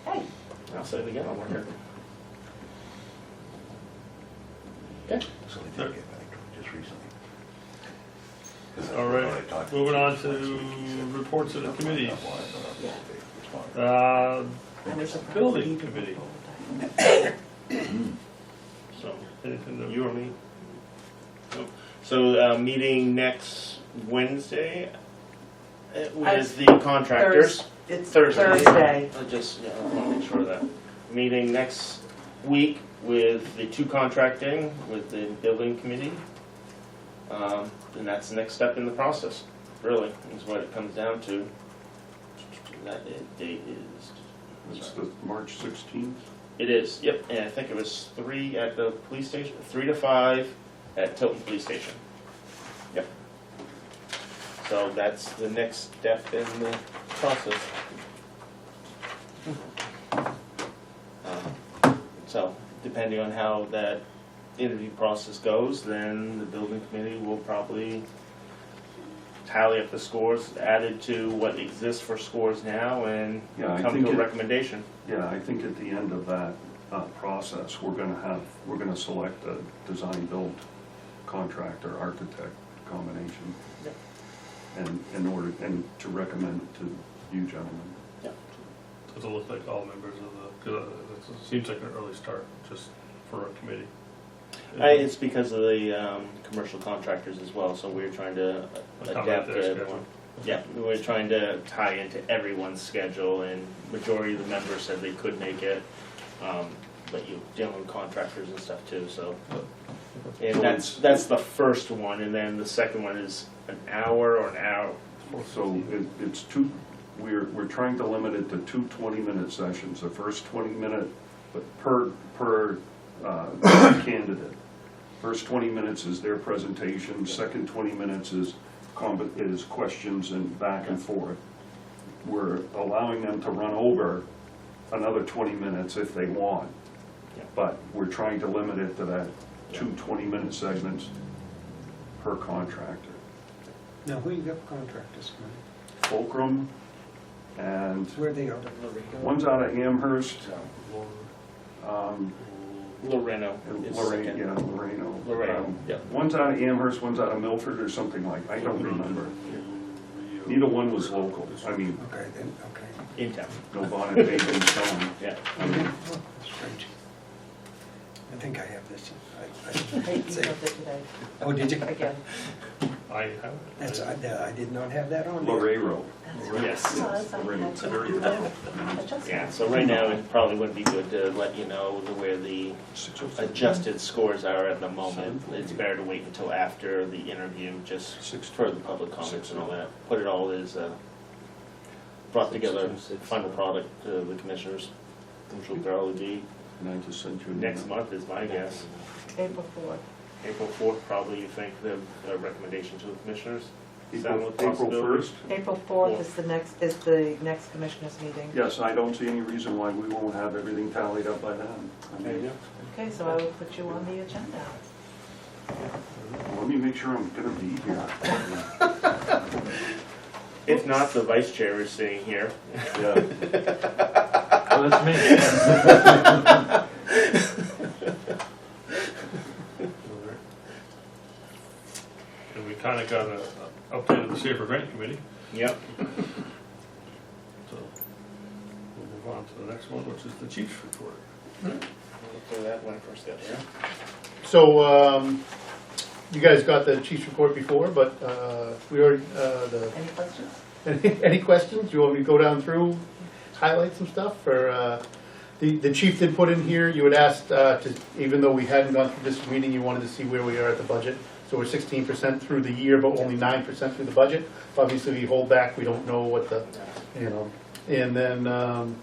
Hey, I'll say it again on record. Okay. So they did get back to it just recently. 'Cause that's All what I right, talked moving to on last to week. reports of the committees. That's why I thought I was and there's a Building committee. So, Anything that you or me? No. So, meeting next Wednesday with the contractors. It's Thursday. Thursday. I want to make sure of that. Meeting next week with the two contracting, with the building committee. And that's the next step in the process, really, is what it comes down to. That date is... It's the March 16th. It is, yep, and I think it was 3 at the police station, 3 to 5 at Tilton Police Station. Yep. So that's the next step in the process. So, depending on how that interview process goes, then the building committee will probably tally up the scores added to what exists for scores now and Yeah, I come think to a it- recommendation. Yeah, I think at the end of that process, we're gonna select a design-build contractor, architect combination. and in order, and to recommend it to you gentlemen. Does it look like all members of the, because it seems like an early start, just for a committee. It's because of the commercial contractors as well, so we're trying to Accommodate adapt their to schedule. everyone. Yeah, we're trying to tie into everyone's schedule, and majority of the members said they could make it. But you're dealing with contractors and stuff too, so. And that's the first one, and then the second one is an hour or an hour. So it's two, we're trying to limit it to two 20-minute sessions. The first 20-minute, but per candidate. First 20 minutes is their presentation, second 20 minutes is questions and back and forth. We're allowing them to run over another 20 minutes if they want. Yeah. But we're trying to limit it to that two 20-minute segments per contractor. Now, who you got for contractors, man? Fulcrum, and Where are they out of? one's out of Amherst, Loreno. It's Lorraine, second. yeah, Loreno. Loreno, yeah. One's out of Amherst, one's out of Milford or something like, I don't remember. Neither one was local, I mean, Okay, then, okay. In town, no bonnet, baby, and stone. yeah. I mean, Oh, strange. I think I have this. Hey, you got it today, Oh, did you? again. I have it. That's, I did not have that on there. Lareiro. Yes. It's very Yeah, so right now, it probably wouldn't be good to let you know where the adjusted scores are at the moment. It's better to wait until after the interview, just for the public comments and all that. Put it all as brought together final product to the commissioners, which will probably be And I just sent you an next email. month is my guess. April 4th. April 4th, probably, you think, the recommendation to the commissioners? Sound like April possibility? 1st? April 4th is the next commissioners meeting. Yes, I don't see any reason why we won't have everything tallied up by then. I There you mean, go. Okay, so I will put you on the agenda. let me make sure I'm gonna be here. If not, the vice chair is sitting here. Yeah. Well, that's me. And we kind of got a update of the Safer Grant Committee, Yep. so we'll move on to the next one, which is the chief's report. So that went first up there. So, you guys got the chief's report before, but we already, Any questions? any questions? You want me to go down through, highlight some stuff? Or, the chief did put in here, you had asked, even though we hadn't gone through this meeting, you wanted to see where we are at the budget. So we're 16% through the year, but only 9% through the budget. Obviously, we hold back, we don't know what the, you know. And then,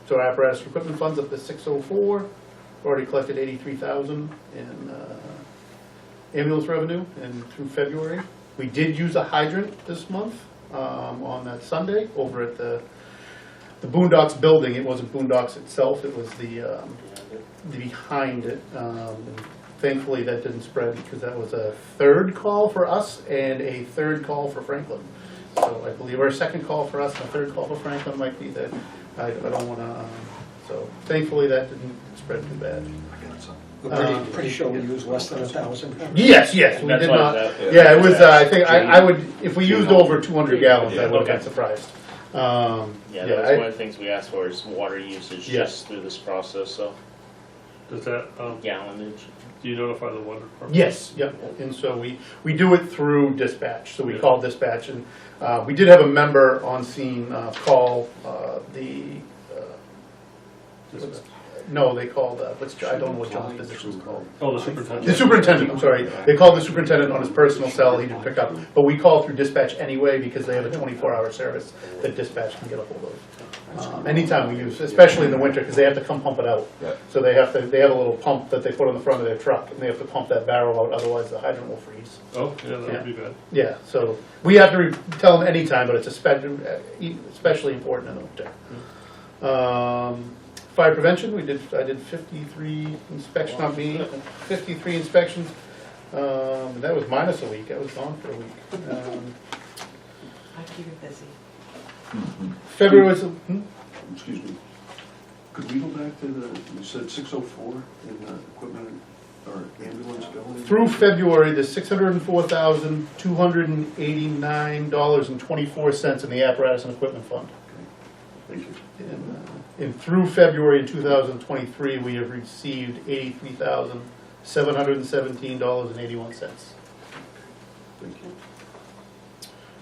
so our apparatus for equipment funds up to 604, already collected 83,000 in ambulance revenue and through February. We did use a hydrant this month, on that Sunday, over at the Boondocks building. It wasn't Boondocks itself, it was the behind it. Thankfully, that didn't spread, because that was a third call for us and a third call for Franklin. So I believe our second call for us and a third call for Franklin might be that, I don't wanna, so thankfully that didn't spread too bad. We're pretty sure we used less than 1,000. Yes, we That's did why not, that- yeah, it was, I think, I would, if we used over 200 gallons, I would've been Okay. surprised. Yeah, Yeah, that's I- one of the things we asked for is water usage Yeah. just through this process, so Does that, gallonage. do you notify the water department? Yes, yep, and so we do it through dispatch, so we call dispatch, and we did have a member on scene call the, no, they called, I don't know what John's position's called. Oh, the superintendent. The superintendent, I'm sorry, they called the superintendent on his personal cell, he didn't pick up, but we call through dispatch anyway, because they have a 24-hour service that dispatch can get a hold of. Anytime we use, especially in the winter, because they have to come pump it out. Yeah. So they have a little pump that they put on the front of their truck, and they have to pump that barrel out, otherwise the hydrant will freeze. Oh, yeah, that would be bad. Yeah, so we have to tell them anytime, but it's especially important in the winter. Fire prevention, I did 53 inspections, not me, 53 inspections. That was minus a week, I was gone for a week. I keep it busy. February was, Excuse me. Could we go back to you said 604 in the equipment? or ambulance billing? Through February, there's $604,289.24 in the apparatus and equipment fund. Thank you. And through February in 2023, we have received $83,717.81. Thank you.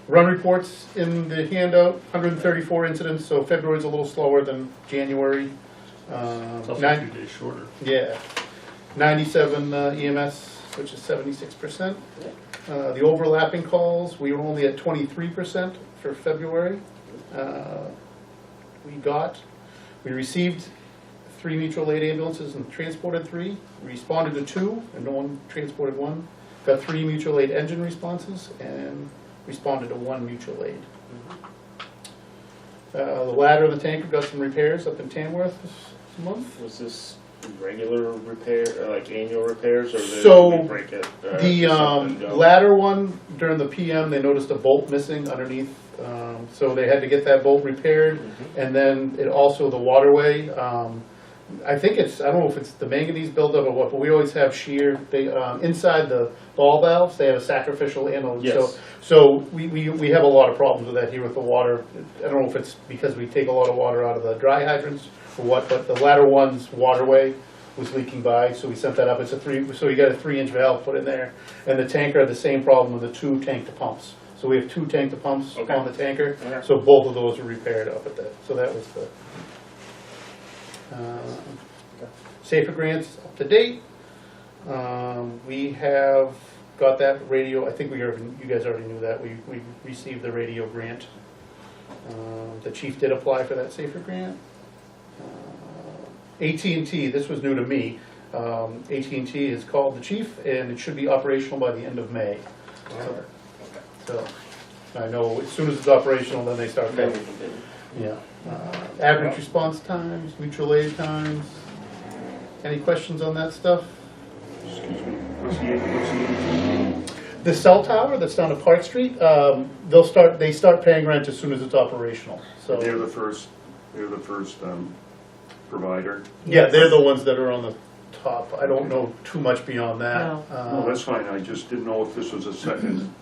Run reports in the handout, 134 incidents, so February's a little slower than January. It's also a Nine- few days shorter. Yeah, 97 EMS, which is 76%. The overlapping calls, we were only at 23% for February. We received 3 mutual aid ambulances and transported 3, responded to 2, and no one transported 1. Got 3 mutual aid engine responses and responded to 1 mutual aid. The ladder and the tanker got some repairs up in Tamworth this month. Was this regular repair, or like annual repairs, or So, did we break it? The ladder one, during the PM, they noticed a bolt missing underneath, so they had to get that bolt repaired. And then it also, the waterway, I think I don't know if it's the manganese buildup or what, but we always have shear. They, inside the ball valves, they have a sacrificial anode. Yes. So we have a lot of problems with that here with the water. I don't know if it's because we take a lot of water out of the dry hydrants or what, but the ladder one's waterway was leaking by, so we sent that up. It's so you got a 3-inch valve put in there. And the tanker had the same problem with the 2 tank to pumps. So we have 2 tank to pumps Okay. on the tanker. Okay. So both of those were repaired up at that. So that was the safer grants up to date. We have got that radio. I think you guys already knew that. We received the radio grant. The chief did apply for that safer grant. AT&T, this was new to me. AT&T has called the chief, and it should be operational by the end of May. So I know as soon as it's operational, then they start paying. Yeah. Average response times, mutual aid times. Any questions on that stuff? Excuse me, what's the The cell tower that's down at Park Street, they start paying rent as soon as it's operational. So they're the first provider? yeah, they're the ones that are on the top. I don't know too much beyond that. No. No, that's fine, I just didn't know if this was a second.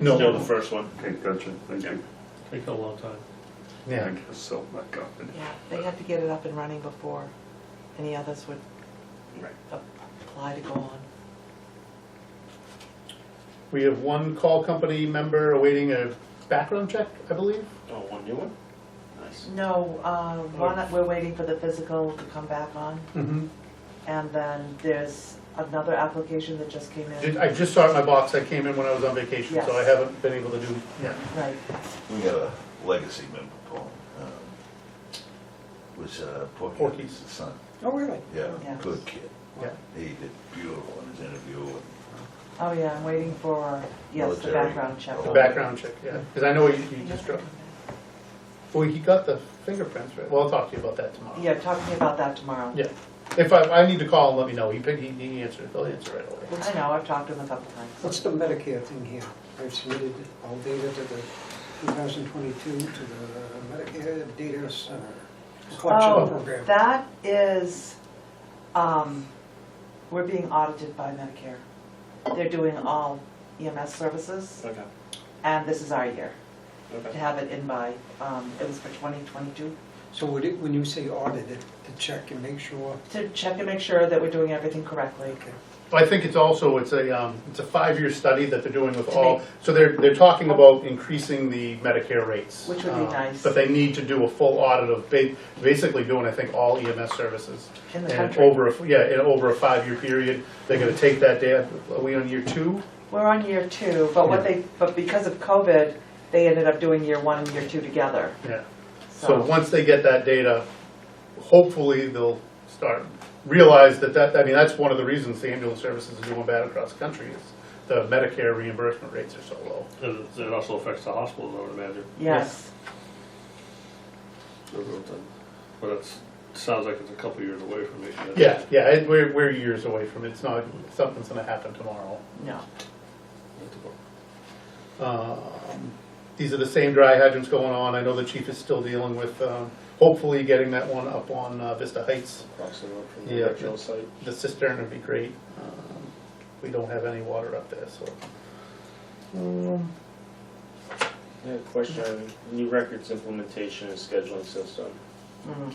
No. Still the first one. Okay, gotcha, thank you. Take a long time. Yeah. I guess so, my God. Yeah, they had to get it up and running before any others would Right. apply to go on. We have one call company member awaiting a background check, I believe. Oh, one new one? Nice. No, we're waiting for the physical to come back on, Mm-hmm. and then there's another application that just came in. I just saw it in my box. I came in when I was on vacation, so I Yes. haven't been able to do. Yeah. Right, We got a legacy member, Paul, was Porky's son. Oh, really? Yeah, Yeah. good kid. Yeah. He did beautiful in his interview. And oh yeah, I'm waiting for, yes, the Military. background check. The background check, yeah. Because I know he just dropped. Well, he got the fingerprints, right? Well, I'll talk to you about that tomorrow. Yeah, talk to me about that tomorrow. Yeah. If I need to call and let me know, he answered, they'll answer right away. I know, I've talked to him a couple times. What's the Medicare thing here? I've submitted all data to the 2022 to the Medicare Data Center collection Oh, program. that is, we're being audited by Medicare. They're doing all EMS services, Okay. and this is our year to Okay. have it in by, it was for 2022. So when you say audited, to check and make sure, To check and make sure that we're doing everything correctly. okay. I think it's also, it's a 5-year study that they're doing with To all, make- so they're talking about increasing the Medicare rates. Which would be nice. But they need to do a full audit of basically doing, I think, all EMS services. In the And country. over a 5-year period, they're gonna take that data, are we on year 2? We're on year 2, but but because of COVID, they ended up doing year 1 and year 2 together. Yeah. So once they get that data, hopefully they'll realize that's one of the reasons the ambulance services are doing bad across the country is the Medicare reimbursement rates are so low. And it also affects the hospitals, I would imagine. Yes. But it sounds like it's a couple years away from it. Yeah, we're years away from it. It's not, something's gonna happen tomorrow. No. these are the same dry hydrants going on. I know the chief is still dealing with, hopefully getting that one up on Vista Heights. Across the road from the Yeah. original site. The cistern would be great. We don't have any water up there, so. I have a question on new records implementation and scheduling system.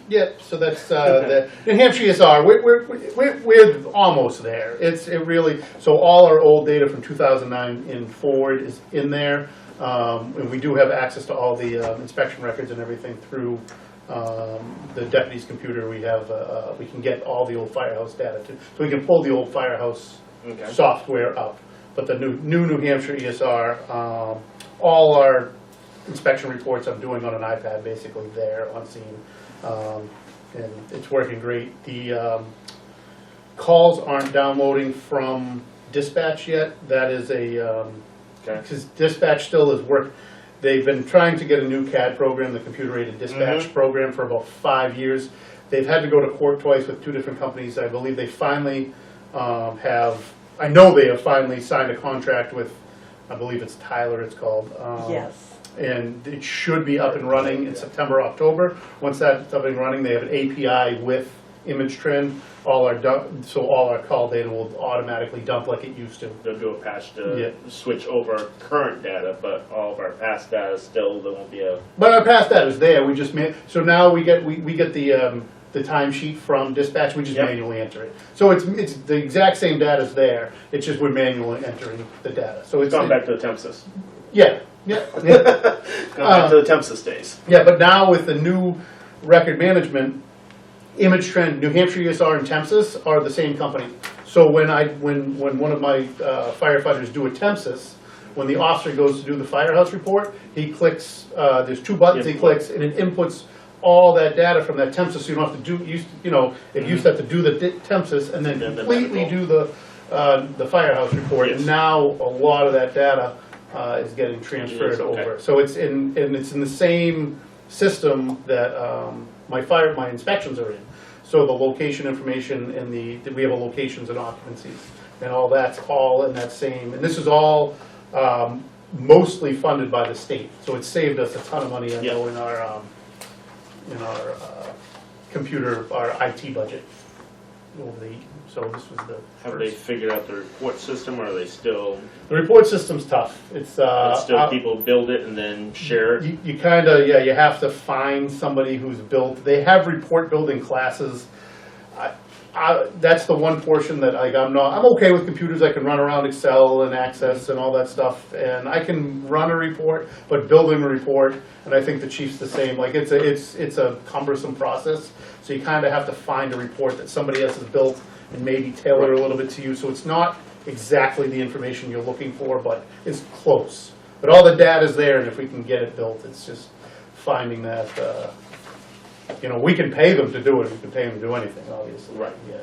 Yeah, so that's, the New Hampshire ESR, we're almost there. It really, so all our old data from 2009 and forward is in there. And we do have access to all the inspection records and everything through the deputy's computer. We have, we can get all the old firehouse data too. So we can pull the old firehouse Okay. software up. But the new New Hampshire ESR, all our inspection reports I'm doing on an iPad, basically there on scene. And it's working great. The calls aren't downloading from dispatch yet. That is Okay. because dispatch still is they've been trying to get a new CAD program, the computer-aided dispatch program, for about 5 years. They've had to go to court twice with 2 different companies. I believe they finally I know they have finally signed a contract with, I believe it's Tyler it's called. Yes. And it should be up and running in September, October. Once that's up and running, they have an API with Image Trend. So all our call data will automatically dump like it used to. They'll do a patch to Yeah. switch over current data, but all of our past data still, there won't be a. But our past data is there. We just so now we get the timesheet from dispatch. We just Yep. manually enter it. So it's the exact same data's there. It's just we're manually entering the data. So It's gone back to the Tempsys. Yeah. Yeah. Gone back to the Tempsys days. Yeah, but now with the new record management, Image Trend, New Hampshire ESR and Tempsys are the same company. So when one of my firefighters do a Tempsys, when the officer goes to do the firehouse report, he clicks, there's 2 buttons he clicks, and it inputs all that data from that Tempsys, so you don't have to do, it used to have to do the Tempsys and then And then completely do the firehouse report. Yes. And now a lot of that data is getting transferred Yes, okay. over. So it's in the same system that my inspections are in. So the location information and we have a locations and occupancies and all that's all in that same, and this is all mostly funded by the state. So it's saved us a ton of money, I know, in our computer, our IT budget. So this was the Have they figured out the report system, or are they still, The report system's tough. It's still people build it and then share it? You kind of, you have to find somebody who's built, they have report building classes. That's the one portion that I'm okay with computers. I can run around Excel and Access and all that stuff, and I can run a report, but building a report, and I think the chief's the same, it's a cumbersome process, so you kind of have to find a report that somebody else has built and maybe tailor it a little bit to you, so it's not exactly the information you're looking for, but it's close. But all the data's there, and if we can get it built, it's just finding that, we can pay them to do it, we can pay them to do anything, obviously. Right. Yeah,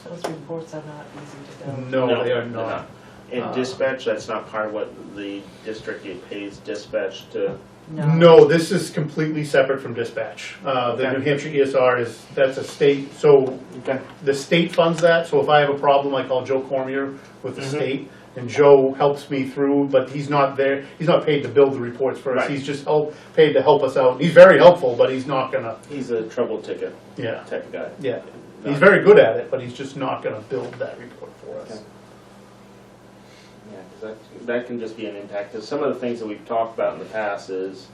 Those reports are not easy to build. no, they are they're not. In dispatch, that's not part of what the district pays dispatch to. No, this is completely separate from dispatch. The Okay. New Hampshire ESR that's a state, so Okay. the state funds that, so if I have a problem, I call Joe Cormier with the state, and Joe helps me through, but he's not there, he's not paid to build the reports for us, Right. he's just paid to help us out. He's very helpful, but he's not gonna, He's a trouble ticket yeah, type of guy. yeah. He's very good at it, but he's just not gonna build that report for us. Okay. Yeah, because that can just be an impact. Because some of the things that we've talked about in the past is,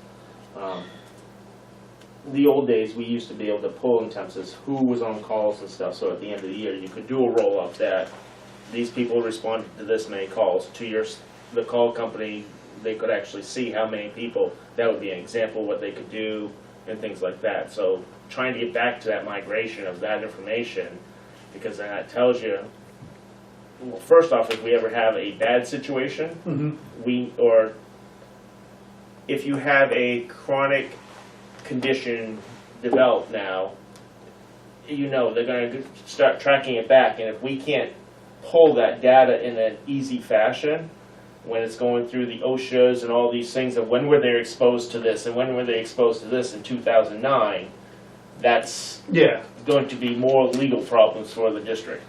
the old days, we used to be able to pull in Tempsys who was on calls and stuff. So at the end of the year, you could do a roll-up that these people responded to this many calls. The call company, they could actually see how many people. That would be an example of what they could do and things like that. So trying to get back to that migration of that information, because then that tells you, well, first off, if we ever have a bad situation, or if you have a chronic condition develop now, they're going to start tracking it back, and if we can't pull that data in an easy fashion, when it's going through the OSHAs and all these things of when were they exposed to this and when were they exposed to this in 2009, that's going to be more legal problems for the district.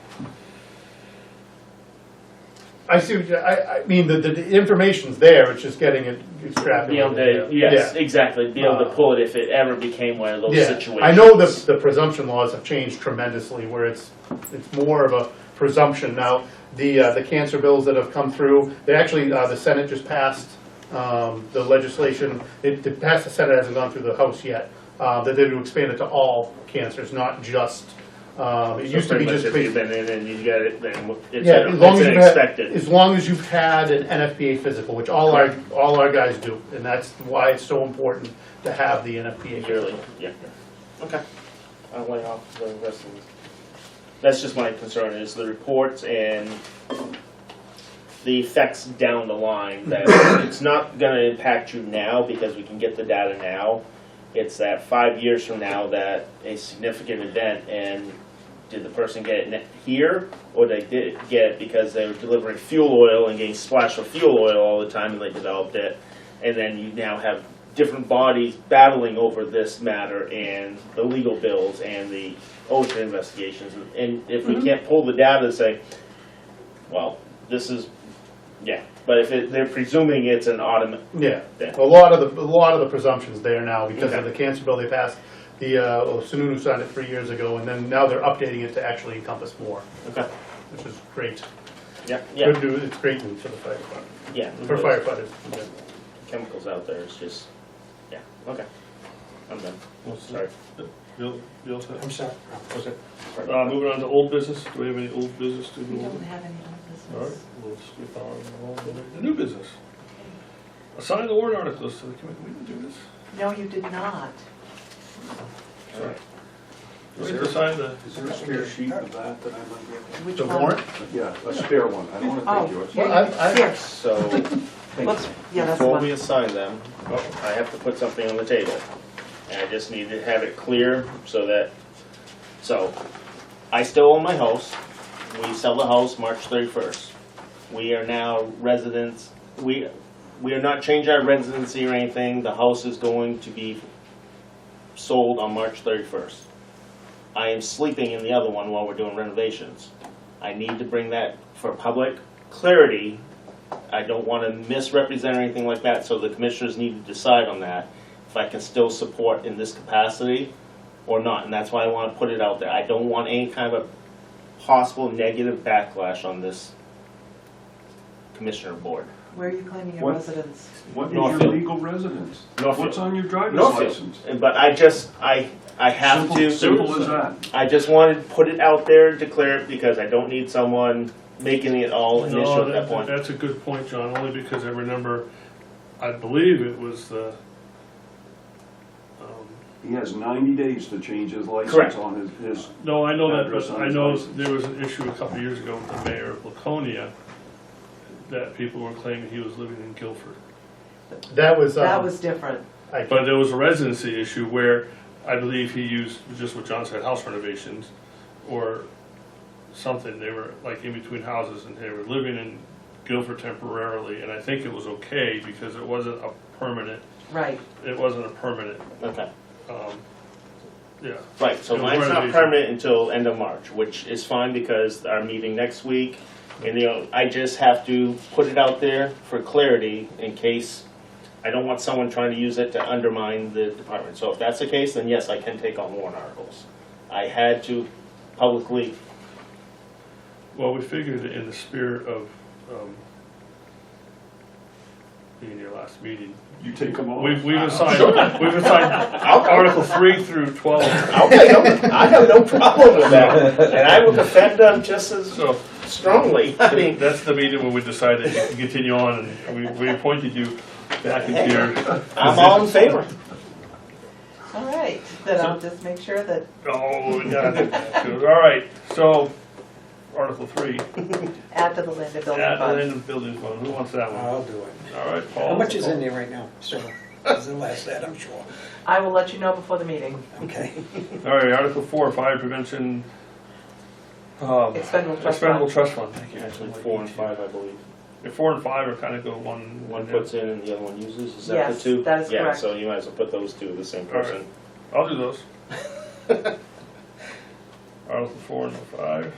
I see, I mean, the information's there, it's just getting it Be able extrapolated. to, yes, Yeah. exactly, be able to pull it if it ever became one of those Yeah, situations. I know the presumption laws have changed tremendously, where it's more of a presumption now. The cancer bills that have come through, they actually, the Senate just passed, the legislation, it passed the Senate, hasn't gone through the House yet, that they're to expand it to all cancers, not just, it used to be just. If you've been in and you get it, then it's Yeah, as long as you've had, expected. as long as you've had an NFPA physical, which all our guys do, and that's why it's so important to have the NFPA Yearly, physical. yeah. Okay. I'll lay off the rest of it. That's just my concern, is the reports and the effects down the line, that it's not gonna impact you now because we can get the data now. It's that 5 years from now that a significant event, and did the person get it here, or they did get it because they were delivering fuel oil and getting splashed with fuel oil all the time and they developed it, and then you now have different bodies battling over this matter and the legal bills and the OSHA investigations, and if we can't pull the data to say, well, this is, yeah, but if they're presuming it's an automatic. Yeah, Yeah. a lot of the presumption's there now because of Okay. the cancer bill they passed. Sununu signed it 3 years ago, and then now they're updating it to actually encompass more, Okay, which is great. yeah, yeah, Good news, it's great news for the fire department, yeah. for firefighters. Chemicals out there, it's just, yeah, okay. I'm done. Sorry. Bill, you all set? I'm sorry. Moving on to old business, do we have any old business to We go don't over? have any All other right, business. we'll skip on the new business. Assign the warrant articles to the committee, we didn't do this. No, you did not. Sorry. We have to sign the, Is there a spare sheet of that that I might get? Which The one? warrant? Yeah, a spare one, I don't wanna Oh, take yours. Well, yeah, here, So, whoops, yeah, that's the before we one. assign them, I have to put something on the table. And I just need to have it clear so that, so, I still own my house. We sell the house March 31st. We are now residents, we are not changing our residency or anything. The house is going to be sold on March 31st. I am sleeping in the other one while we're doing renovations. I need to bring that for public clarity. I don't want to misrepresent or anything like that, so the commissioners need to decide on that, if I can still support in this capacity or not, and that's why I want to put it out there. I don't want any kind of possible negative backlash on this commissioner board. Where are you claiming your What? residence? What is Northfield. your legal residence? Northfield. What's on your driver's Northfield. license? But I have to. Simple as that. I just wanted to put it out there and declare it because I don't need someone making it all an issue no, at that point. that's a good point, John, only because I remember, I believe it was the, He has 90 days to change his license Correct. on his, no, I know that, Address but on I his know license. there was an issue a couple of years ago with the mayor of Laconia, that people were claiming he was living in Guilford. That was, That was different. But there was a residency issue where I believe he used, just what John said, house renovations or something. They were like in between houses and they were living in Guilford temporarily, and I think it was okay because it wasn't a permanent, Right. Okay. Yeah. Right, so It was mine's not renovation. permanent until end of March, which is fine because our meeting next week, and I just have to put it out there for clarity in case I don't want someone trying to use it to undermine the department. So if that's the case, then yes, I can take on warrant articles. I had to publicly, Well, we figured in the spirit of being your last meeting, you take them all. we've assigned Article 3 through 12. I have no problem with that, and I will defend them just as So strongly. I mean, that's the meeting where we decided you can continue on, and we appointed you back into your. I'm all in favor. All right, then I'll just make sure that, Oh, yeah. All right, so Article 3, add to the land and building add the land fund. and building fund. Who wants that one? I'll do it. All right, Paul. How much is in there right now, sir? Does it last that, I'm sure. I will let you know before the meeting. Okay. All right, Article 4, fire prevention. Expendable trust Expendable fund. trust fund. Thank you. Actually, 4 and 5, I believe. Yeah, 4 and 5 are kind of go one. One puts in and the other one uses, is that the Yes, two? that is Yeah, correct. so you might as well put those two, the same All right. person. I'll do those. Article 4 and 5.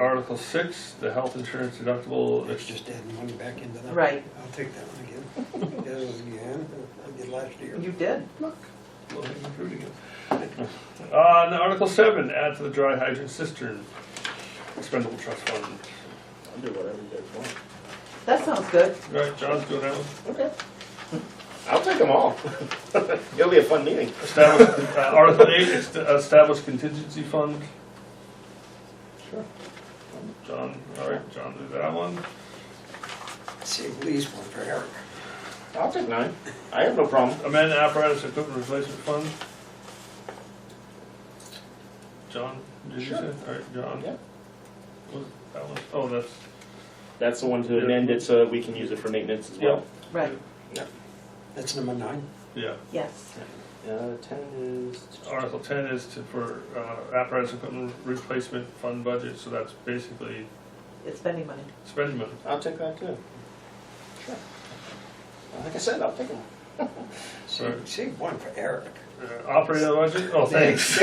Article 6, the health insurance deductible. It's just adding money back into that. Right. I'll take that one again. That was again, I did last year. You did. Low-hanging fruit again. Now Article 7, add to the dry hydrant cistern expendable trust fund. I'll do whatever you guys want. That sounds good. All right, John's doing that one. Okay. I'll take them all. It'll be a fun meeting. Article 8, establish contingency fund. Sure. John, all right, John do that one. See, at least one for Eric. I'll take 9. I have no problem. Amend apparatus equipment replacement fund. John, did you Sure. say? All right, John. Yeah. What was that one? Oh, that's, That's the one to amend it so that we can use it for maintenance as well. Right. That's number 9. yeah. Yes. 10 is. Article 10 is for apparatus equipment replacement fund budget, so that's basically It's spending money. spending money. I'll take that too. Sure. Like I said, I'll take them. See, one for Eric. Operating the budget? Oh, thanks.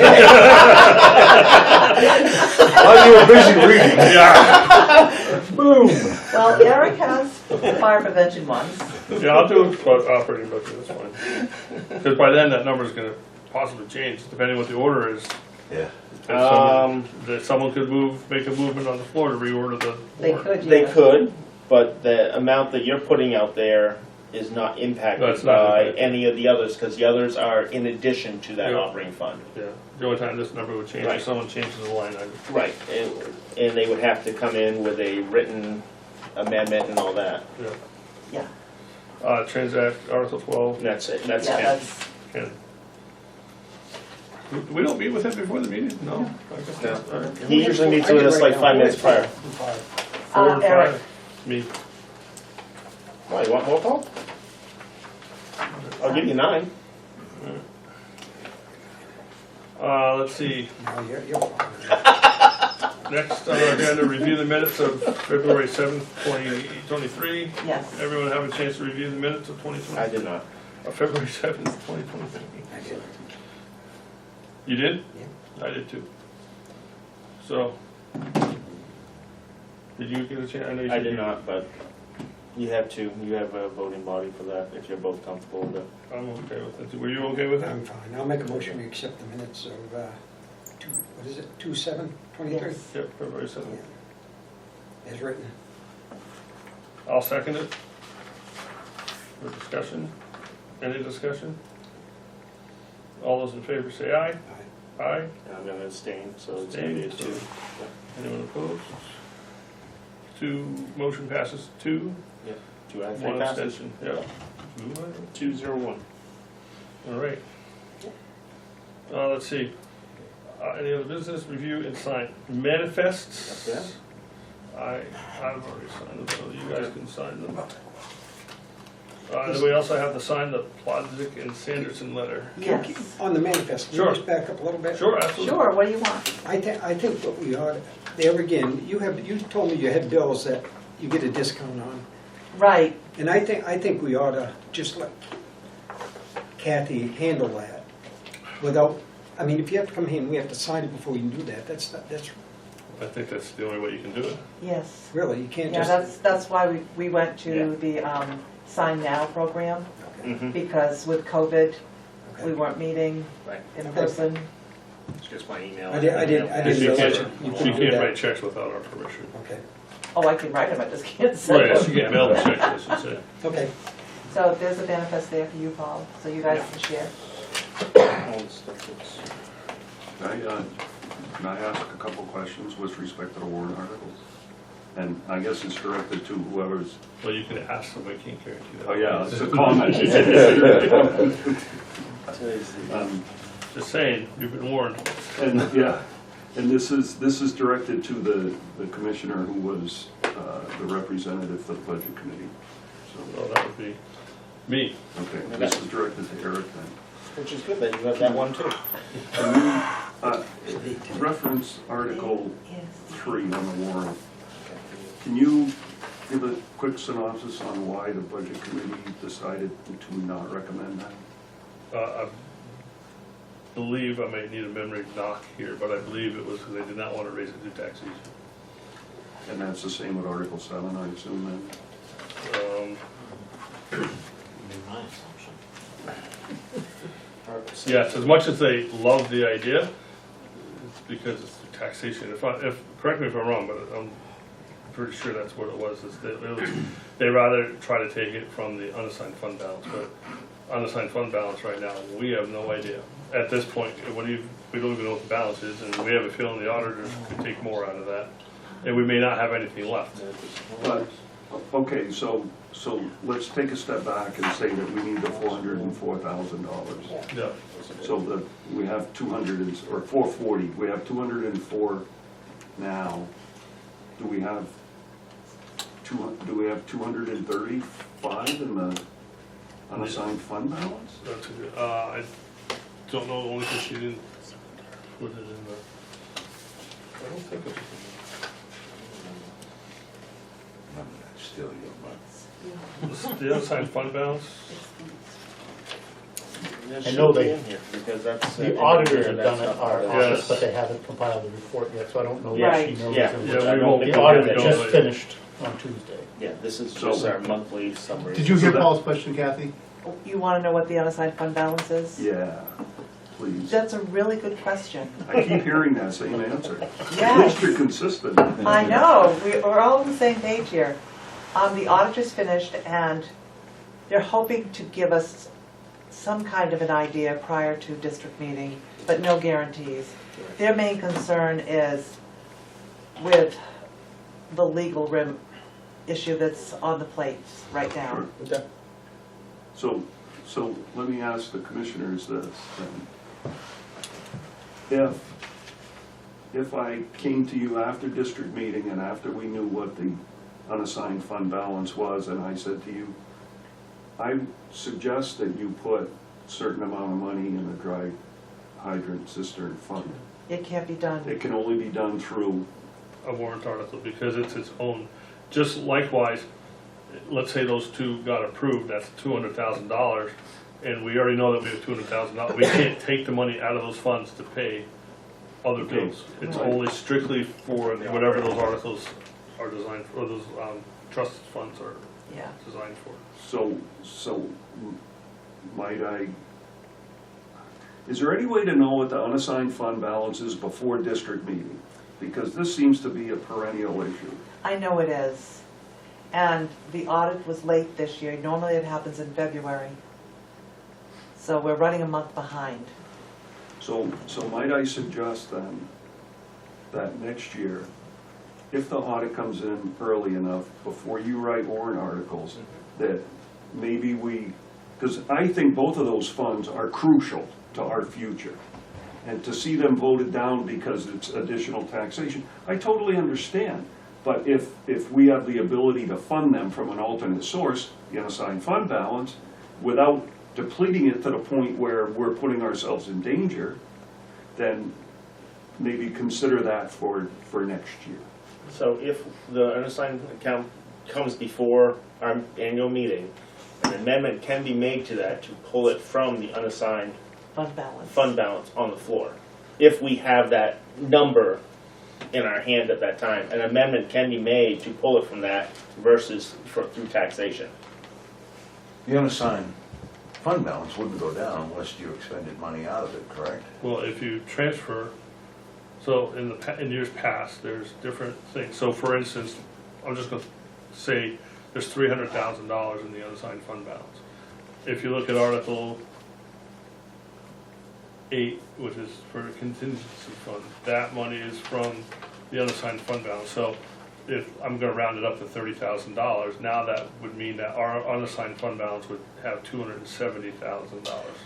While you were busy reading, Yeah, boom. Well, Eric has fire prevention ones. yeah, I'll do operating budget, that's fine. Because by then, that number's gonna possibly change, depending what the order is. Yeah. That someone could make a movement on the floor to reorder the They warrant. could, They yeah. could, but the amount that you're putting out there is not impacted No, it's not by impacted. any of the others, because the others are in addition to that Yeah. operating fund. Yeah, the only time this number would change Right. if someone changes the line item. Right. And they would have to come in with a written amendment and all that. Yeah. Yeah. Transact Article 12, And that's it, that's Yeah, it. that's, Ken. We don't meet with him before the meeting? No? I guess No. not. All right. He usually meets with us like 5 minutes prior. 4 and Eric. 5. Me. Why, you want more, Paul? I'll give you 9. Let's see, No, you're fine. next on our agenda, review the minutes of February 7th, 2023. yes. Everyone have a chance to review the minutes of I 2023? did not. February 7th, 2023. I did. You did? Yeah. I did too. So, did you get a chance? know you I said did you- not, but you have to. You have a voting body for that, if you're both comfortable with it. I'm okay with it. Were you okay with that? I'm fine. I'll make a motion to accept the minutes of, what is it, 2/7/23? Yes. Yep, February 7th. As written. I'll second it. For discussion? Any discussion? All those in favor say aye. Aye. Aye. And I'm going to abstain, so it's going to be a 2. Anyone opposed? 2, motion passes 2. 2 out of 3 1 passes. abstention. Yep. 2-0-1. All right. Let's see. Any other business, review and sign manifests? That's I've already signed them, so you guys can sign them. And we also have to sign the Plodzik and Sanderson letter. Yes. On the manifest, can Sure. you just back up a little bit? Sure, absolutely. Sure, what do you want? I think what we ought, there again, you told me you had bills that you get a discount on. Right, And I think we ought to just let Kathy handle that without, I mean, if you have to come here and we have to sign it before you can do that, that's I think that's the only way you can do it. yes. really, you can't Yeah, just. that's why we went Yeah. to the Sign Now program, Mm-hmm. because with COVID, we Okay. weren't meeting Right. in Okay. person. It's just my email. I didn't She realize can't, you she couldn't do can't that. write checks without our permission. Okay, Oh, I can write them, I just can't send Right, them. she can't mail the checks, I should say. okay. So there's a manifest there for you, Paul, so you guys can share. All the stuff that's- Can I ask a couple questions with respect to the warrant articles? And I guess it's directed to whoever's, Well, you can ask them, I can't guarantee that. oh yeah, it's a comment. Today's the- Just saying, you've been warned. And, yeah, and this is directed to the commissioner who was the representative for the budget committee. So, Well, that would be me. okay, this is directed to Eric then. Which is good that you have that one too. And then, reference Article 3 on the warrant. Can you give a quick synopsis on why the budget committee decided to not recommend that? I believe, I may need a memory knock here, but I believe it was because they did not want to raise the new tax season. And that's the same with Article 7, I assume then? Would be my assumption. Yes, as much as they love the idea, it's because it's taxation. Correct me if I'm wrong, but I'm pretty sure that's what it was. Is they rather try to take it from the unassigned fund balance, but unassigned fund balance right now, we have no idea. At this point, we don't even know what the balance is, and we have a feeling the auditors could take more out of that, and we may not have anything left. But, okay, so let's take a step back and say that we need the $404,000. Yeah. So that we have 440, we have 204 now. Do we have 235 in the unassigned fund balance? That's a good, I don't know, only because she didn't put it in the, I don't think it's. Still your money. The unassigned fund balance, I know they- in here, because that's. The auditors have that's done it, not part our of it. Yes. office, but they haven't compiled the report yet, so I don't know Yeah. what she knows. Yeah. and Yeah, what- we I don't won't- think The we'll audit get it. just later. finished on Tuesday. Yeah, this is So- just our monthly summary. Did you hear So that- Paul's question, Kathy? You want to know what the unassigned fund balance is? Yeah, please. That's a really good question. I keep hearing that same answer. At Yes. least you're consistent. I know, we're all on the same page here. The auditor's finished, and they're hoping to give us some kind of an idea prior to district meeting, but no guarantees. Their main concern is with the legal rim issue that's on the plate right now. Sure. So let me ask the commissioners this then. If I came to you after district meeting and after we knew what the unassigned fund balance was, and I said to you, I suggest that you put a certain amount of money in the dry hydrant cistern fund. It can't be done. It can only be done through, a warrant article, because it's its own, just likewise, let's say those two got approved, that's $200,000, and we already know that we have $200,000, we can't take the money out of those funds to pay other bills. It's Right. only strictly for whatever those articles are designed for, or those trust funds are Yeah. designed for. so might I, is there any way to know what the unassigned fund balance is before district meeting? Because this seems to be a perennial issue. I know it is. And the audit was late this year. Normally it happens in February. So we're running a month behind. So might I suggest then that next year, if the audit comes in early enough, before you write warrant articles, that maybe because I think both of those funds are crucial to our future. And to see them voted down because it's additional taxation, I totally understand. But if we have the ability to fund them from an alternate source, the unassigned fund balance, without depleting it to the point where we're putting ourselves in danger, then maybe consider that for next year. So if the unassigned account comes before our annual meeting, an amendment can be made to that to pull it from the unassigned Fund balance. fund balance on the floor. If we have that number in our hand at that time, an amendment can be made to pull it from that versus through taxation. The unassigned fund balance wouldn't go down unless you expended money out of it, correct? Well, if you transfer, so in years past, there's different things. So for instance, I'm just going to say there's $300,000 in the unassigned fund balance. If you look at Article 8, which is for a contingency fund, that money is from the unassigned fund balance. So if I'm going to round it up to $30,000, now that would mean that our unassigned fund balance would have $270,000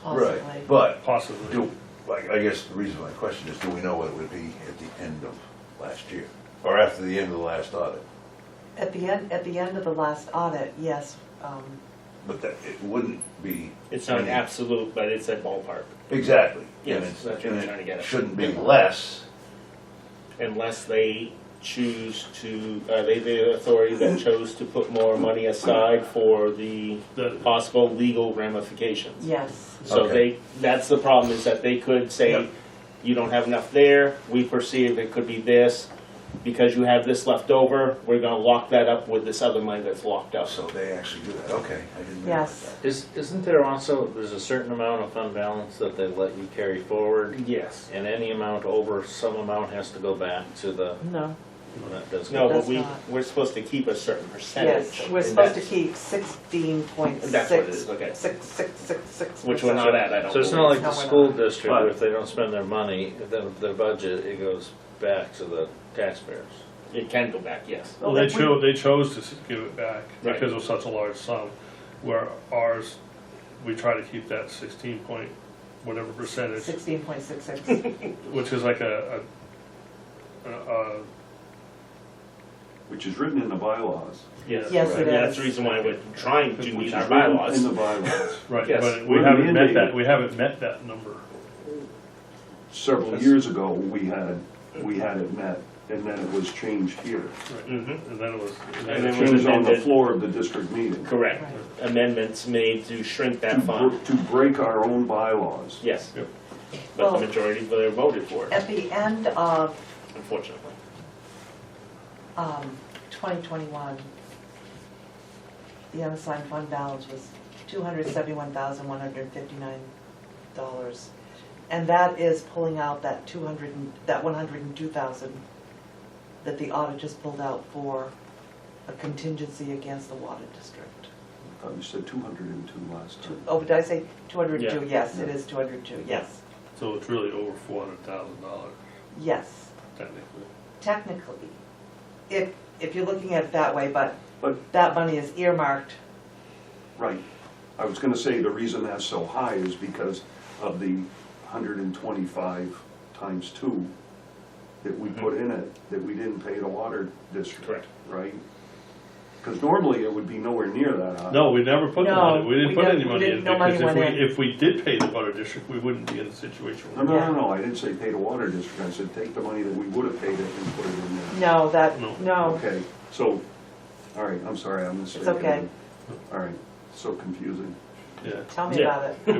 Possibly. But, possibly. I guess the reason my question is, do we know what it would be at the end of last year? Or after the end of the last audit? At the end of the last audit, yes. But that, it wouldn't be. It's not an absolute, but it's a ballpark, Exactly. Yes, And it's- that's what I'm and trying to get at. Shouldn't be less. unless they choose to, they the authority that chose to put more money aside for the possible legal ramifications. Yes. So Okay. that's the problem, is that they could say, Yep. you don't have enough there, we perceive it could be this, because you have this left over, we're gonna lock that up with this other money that's locked up. So they actually do that, okay, I didn't realize Yes. that. Isn't there also, there's a certain amount of fund balance that they let you carry forward? Yes. And any amount over some amount has to go back to the, No, that does No, go. but That's not. we're supposed to keep a certain percentage. yes, we're and supposed to that's- keep 16.6. That's what it is, okay. 666. Which we're not at, I don't So it's not like No, the we're school not. district, But- if they don't spend their money, then their budget, it goes back to the taxpayers. It can go back, yes. Well, Well, they chose to give it back Right. because it was such a large sum, where ours, we try to keep that 16 point whatever percentage, 16.66. which is like Which is written in the bylaws. Yes, Yes, it That's the is. reason why we're trying to Which meet is our written bylaws. in the bylaws. right, Yes. but we We're haven't met mandated. that, we haven't met that number. Several years ago, we had it met, and then it was changed here. Right. Mhm. And then it was, And It then was on the amended. floor of the district meeting. Correct. Right. Amendments made to shrink that fund, To break our own bylaws. yes. Yep. But Well- the majority of them voted for it, At the end of unfortunately. 2021, the unassigned fund balance was $271,159. And that is pulling out that 102,000 that the audit just pulled out for a contingency against the water district. I thought you said 202 last time. Oh, did I say 202? Yeah. Yes, it is 202, yes. so it's really over $400,000 Yes, technically. technically, if you're looking at it that way, but But- that money is earmarked. Right. I was gonna say, the reason that's so high is because of the 125 times 2 that we put in it, that we didn't pay the water district. Correct. Right? Because normally it would be nowhere near that high. No, we never put the No, money, we didn't we put didn't- any we money didn't- in, no money because went in. if we did pay the water district, we wouldn't be in the situation No, we're in. no, no, no, I didn't say pay the water district, I said take the money that we would have paid it and put it in there. No, No. no, Okay, so, all right, I'm sorry, I'm mistaken. okay. All right, so confusing. Yeah. tell me Yeah. about it. It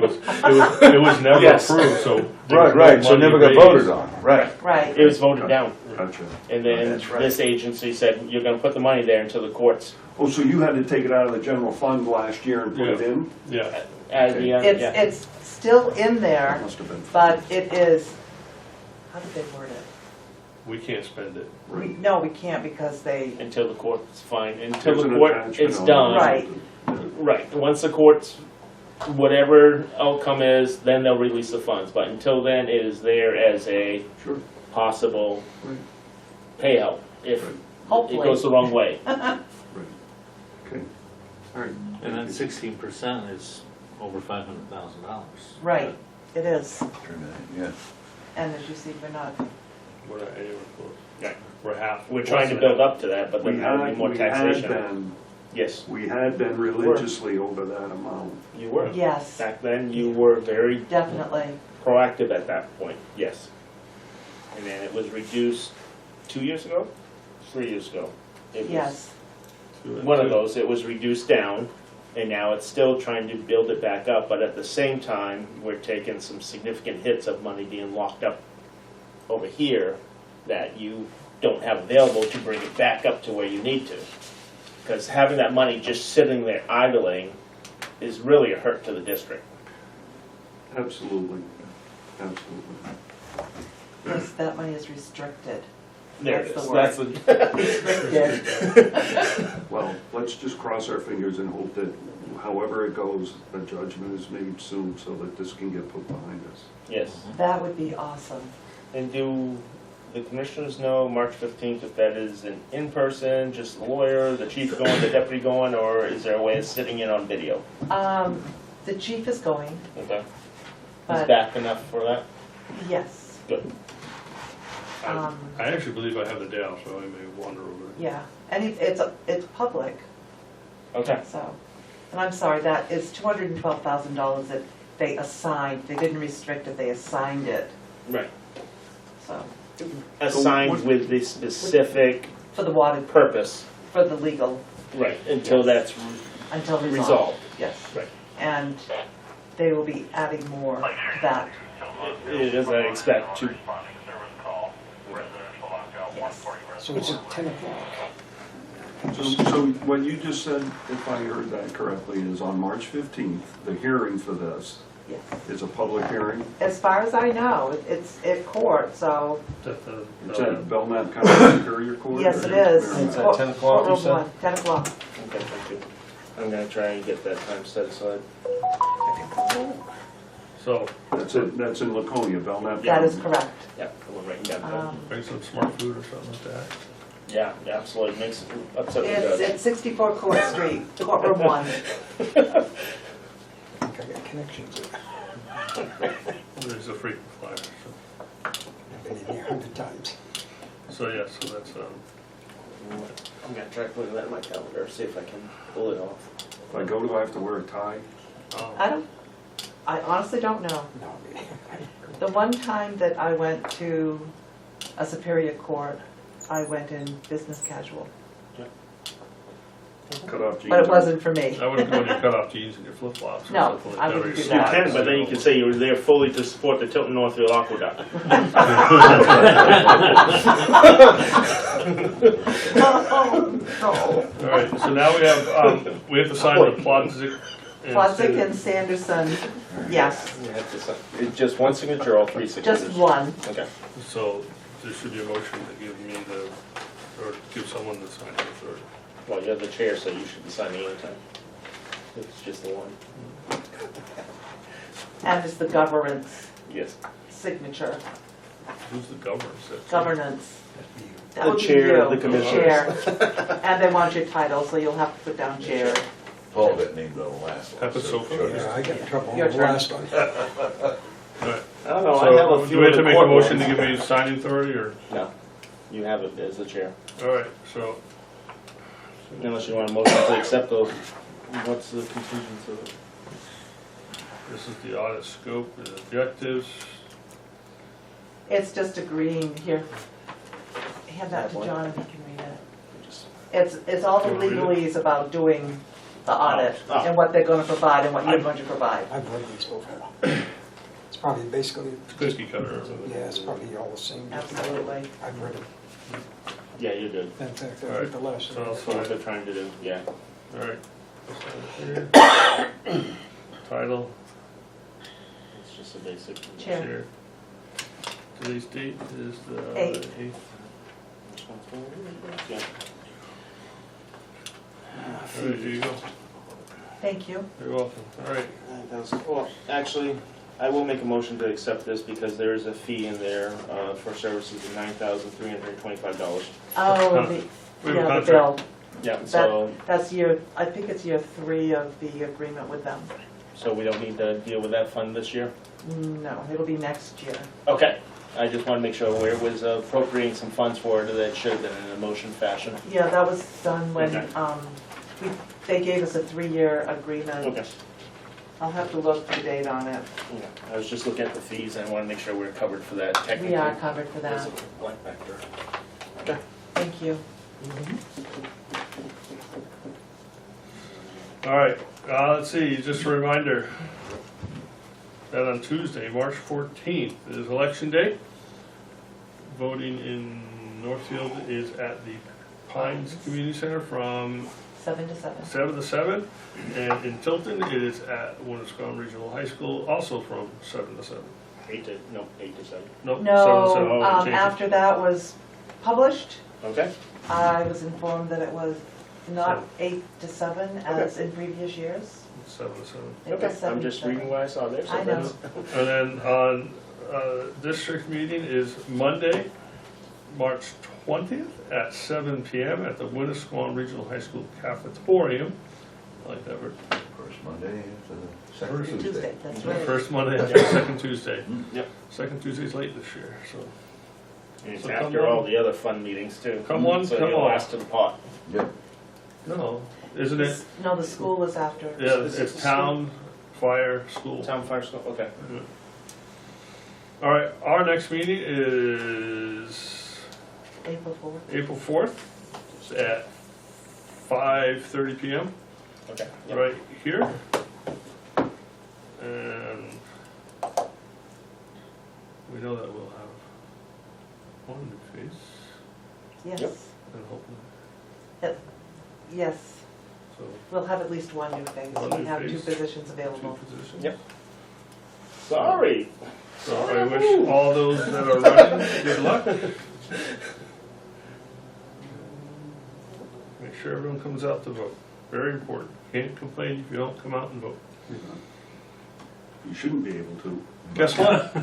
was never Yes. approved, so. there was Right, no so it money never got raised. voted on, right. Right, It was voted down, Gotcha. and then That's right. this agency said, you're gonna put the money there until the courts, Oh, so you had to take it out of the general fund last year and put it Yeah. in? Yeah, at the end, yeah. it's still in there, Must have been. but it is, how did they word it? we can't spend it. Right. No, we can't because they, Until the court's fine, until There's the an court, attachment it's on done. Right. Right, once the court's, whatever outcome is, then they'll release the funds, but until then, it is there as a Sure. possible Right. payout if it hopefully. goes the wrong way. Right. Okay, all right. And then 16% is over $500,000. Right, it is, Yeah. and as you see, we're not, We're not anywhere close. Right. We're half. We're trying to build up to that, but We then there will be had, more we had taxation. been, Yes, we had been religiously over that amount. you were. yes, Back then, you were very definitely, proactive at that point, yes. And then it was reduced 2 years ago, 3 years ago. It was yes, one of those, it was reduced down, and now it's still trying to build it back up, but at the same time, we're taking some significant hits of money being locked up over here that you don't have available to bring it back up to where you need to. Because having that money just sitting there idling is really a hurt to the district. Absolutely, absolutely. yes, that money is restricted. There it That's is. the That's the, Restricted, Well, let's just cross our fingers and hope that however it goes, a judgment is made soon so that this can get put behind us. yes. that would be awesome. And do the commissioners know March 15th if that is an in-person, just the lawyer, the chief going, the deputy going, or is there a way of sitting in on video? The chief is going, Okay. Is but, back enough for that? yes, Good. um, I actually believe I have the day off, so I may wander over it. yeah, and it's public, Okay. so, and I'm sorry, that is $212,000 that they assigned, they didn't restrict it, they assigned it, Right. so, Assigned with the specific for the water, purpose. for the legal, Right. Until that's until resolved. resolved. Yes. Right. And they will be adding more to that, It is, I expect, to. yes. So it's at 10 o'clock. So what you just said, if I heard that correctly, is on March 15th, the hearing for this Yes. is a public hearing. As far as I know, it's at court, so, It's at Belknap County Superior Court? yes, or it is. Merrimack? at 10 o'clock, you Courtroom said? 1, 10 o'clock. Okay, thank you. I'm gonna try and get that time set aside. So, That's in Laconia, Belknap County. That is correct. Yeah, I'm writing down that. bring some smart food or something like that. Yeah, absolutely, makes it upset me It's good. at 64 Court Street, courtroom 1. I think I got connections there. There's a frequent flyer, so. I've been in here 100 times. So, yeah, so that's, I'm gonna try putting that in my calendar, see if I can pull it off. If I go, do I have to wear a tie? I honestly don't know. No, I mean, The one time that I went to a Superior Court, I went in business casual, Cut off jeans? but it wasn't for me. I wouldn't go in your cutoff jeans and your flip-flops or No, something like I that. wouldn't or do your You that. sneakers. can, but then you can say you were there fully to support the Tilton Northfield Aqueduct. No. All right, so now we have to sign the Plodzik. Plotzik and Sanderson, yes, You have to sign- it's just one signature, all three signatures? just one. Okay. So there should be a motion to give me or give someone the signing authority. Well, you're the chair, so you should be signing anytime. It's just the one. And it's the governance Yes. signature, Who's the governance? governance. That The would be chair of you, the commission. Chair. And they want your title, so you'll have to put down chair. Paul got named on the last one. Pepper so- sofa? yeah, I got in trouble on Your the turn. last one. All right. I don't know, I have a So, few do we have of to the make a court motion to ones. give me signing authority, or? No, you have it as the chair. All right, so, Unless you want a motion to accept those. What's the conclusions of it? this is the audit scope and objectives. It's just agreeing, here, hand that to That one? John and he can read it. Just- It's all the You wanna read legalese about doing the audit Oh. and what they're gonna provide and what you're going to provide. I've read these before. It's probably basically, It's cookie cutter. yeah, it's probably all the same. Absolutely. I've read it. Yeah, you're good. In fact, All I right. think the last So I'll one. That's what sign. they're trying to do, yeah. All right. Here. Title, It's just a basic. Chair. chair. Today's date is the 8th. 8th. Yeah. All right, here you go. Thank you. You're welcome. All right. 9,000. Well, actually, I will make a motion to accept this because there is a fee in there for services of $9,325. Oh, We have a yeah, the contract. bill. Yeah, so, That's I think it's year 3 of the agreement with them. so we don't need to deal with that fund this year? No, it'll be next year. Okay, I just want to make sure where it was appropriating some funds for it, that it should have been in a motion fashion. Yeah, that was done when, Okay. they gave us a 3-year agreement. Okay. I'll have to look for the date on it. Yeah, I was just looking at the fees and I want to make sure we're covered for that technically. We are covered for There's that. a blank back there. Okay. Thank you. All right, let's see, just a reminder that on Tuesday, March 14th, is Election Day. Voting in Northfield is at the Pines Community Center from 7 to 7. 7 to 7. And in Tilton, it is at Winnisquam Regional High School, also from 7 to 7. 8 to 7. Nope, 7 to 7. No, Oh, we changed it. after that was published, Okay, I was informed that it was not 7. 8 to 7 as in previous years. 7 to 7. It okay, was 7 I'm to just 7. reading what I saw there. So I know. that's- And then on district meeting is Monday, March 20th at 7 p.m. at the Winnisquam Regional High School cafetorium. I like that word. First Monday to the second First Tuesday, that's right. First Monday after the second Tuesday. Yep. Second Tuesday's late this year, so. And it's So come after on. all the other fun meetings too. Come on, So come you're on. last to the pot. Yep. No, isn't it? No, the school is after. Yeah, This is it's the town, fire, school. Town fire school, okay. All right, our next meeting is April 4th. April 4th. It's at 5:30 p.m. Okay. Yep. right here. And we know that we'll have one new face. Yes. Yep. and hopefully, Yes, so, we'll have at least one new face. One We new have two face. positions 2 available. positions. Yep. Sorry. So I wish all those that are running good luck. Make sure everyone comes out to vote. Very important. Can't complain if you don't come out and vote. You shouldn't be able to. Guess what?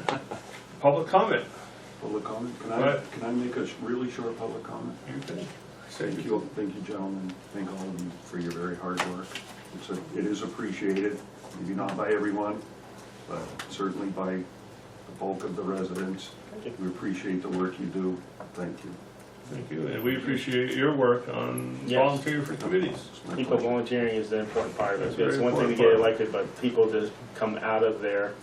Public comment. Public comment, Right. can I make a really short public comment? You can say Thank you gentlemen, thank all of you for your very hard work. It is appreciated, maybe not by everyone, but certainly by the bulk of the residents. We appreciate the work you do, thank you. Thank you, and we appreciate your work on Yes. volunteering for committees. It's my People pleasure. volunteering is the important part of it. That's very It's one thing to important get part. elected, but people just come out of their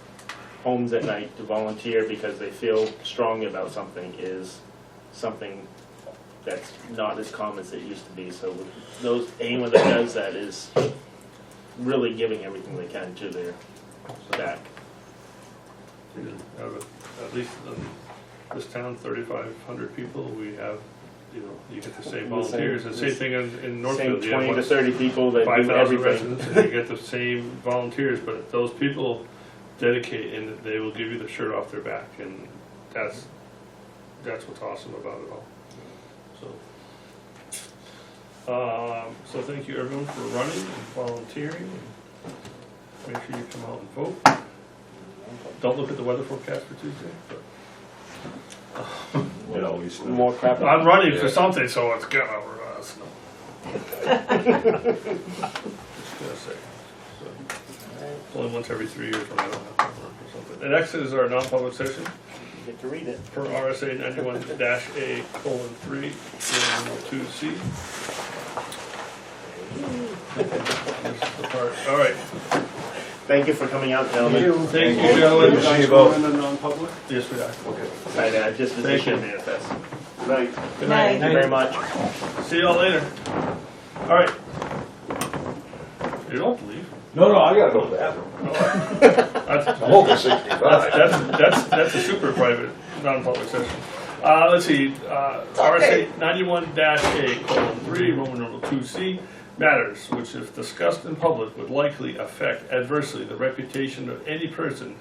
homes at night to volunteer because they feel strongly about something is something that's not as common as it used to be. So anyone that does that is really giving everything they can to their back. You have at least in this town, 3,500 people, we have, you get the same volunteers. The same thing in Same Northfield. You have 20 to what, 30 people that do 5,000 everything. residents, and you get the same volunteers, but those people dedicate and they will give you the shirt off their back, and that's what's awesome about it all. So thank you everyone for running and volunteering. Make sure you come out and vote. Don't look at the weather forecast for Tuesday, but It always snows. More crap. I'm running for something, so it's gonna snow. Just gonna say. So, it's only once every 3 years when I don't have to work or something. The next is our non-public session You get to read it. per RSA 91-A:3, 2C. This is the part. All right. Thank you for coming out, gentlemen. Thank you, gentlemen. You guys going in a non-public? Yes, we are. Okay. I just Thank you. manifest. Night. Good night. Thank you very much. See y'all later. All right. You don't have to leave. No, I gotta go to the bathroom. That's, I'm over 65. that's a super private, non-public session. Let's see, RSA 91-A:3, Roman numeral 2C, matters which if discussed in public would likely affect adversely the reputation of any person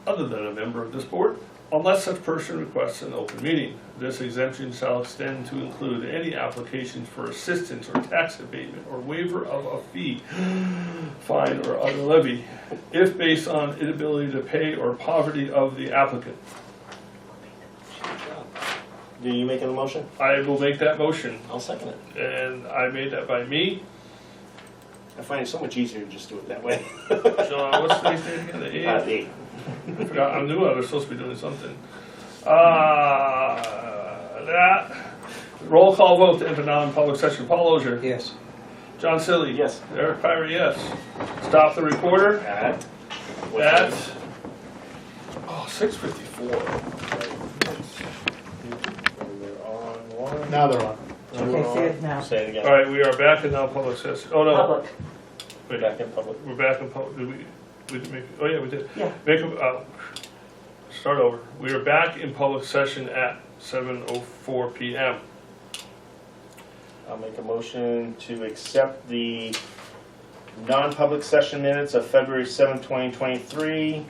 other than a member of this board, unless such person requests an open meeting. This exemption shall extend to include any applications for assistance or tax abatement or waiver of a fee, fine, or other levy, if based on inability to pay or poverty of the applicant. Do you make a motion? I will make that motion, I'll second it. and I made that by me. I find it so much easier to just do it that way. John, what's today's date again? The 8th? 8. I forgot, I knew I was supposed to be doing something. That, roll call vote to enter non-public session. Paul Ogier. Yes. John Silly. Yes. Eric Pyrie, yes. Stop the recorder At? at, 6:54. We're on one. Now they're on. Okay, see it now. Say it again. All right, we are back in non-public session. Oh, no. Public, Wait, Back in public. we're back in public. Did we didn't make, oh yeah, we did. yeah. Start over. We are back in public session at 7:04 PM. I'll make a motion to accept the non-public session minutes of February 7, 2023.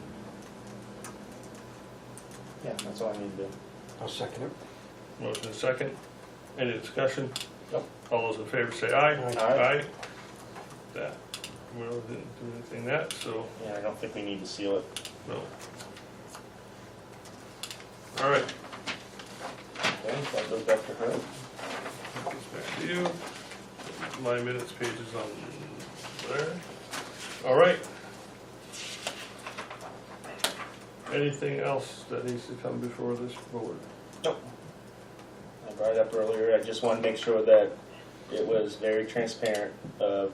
Yeah, that's all I need to do. I'll second it. Motion is second. Any discussion? Nope. All those in favor say aye. Aye. That. We didn't do anything that, so, Yeah, I don't think we need to seal it. no. All right. Okay, that goes back to her. This back to you. My minutes page is on there. All right. Anything else that needs to come before this board? I brought it up earlier, I just want to make sure that it was very transparent of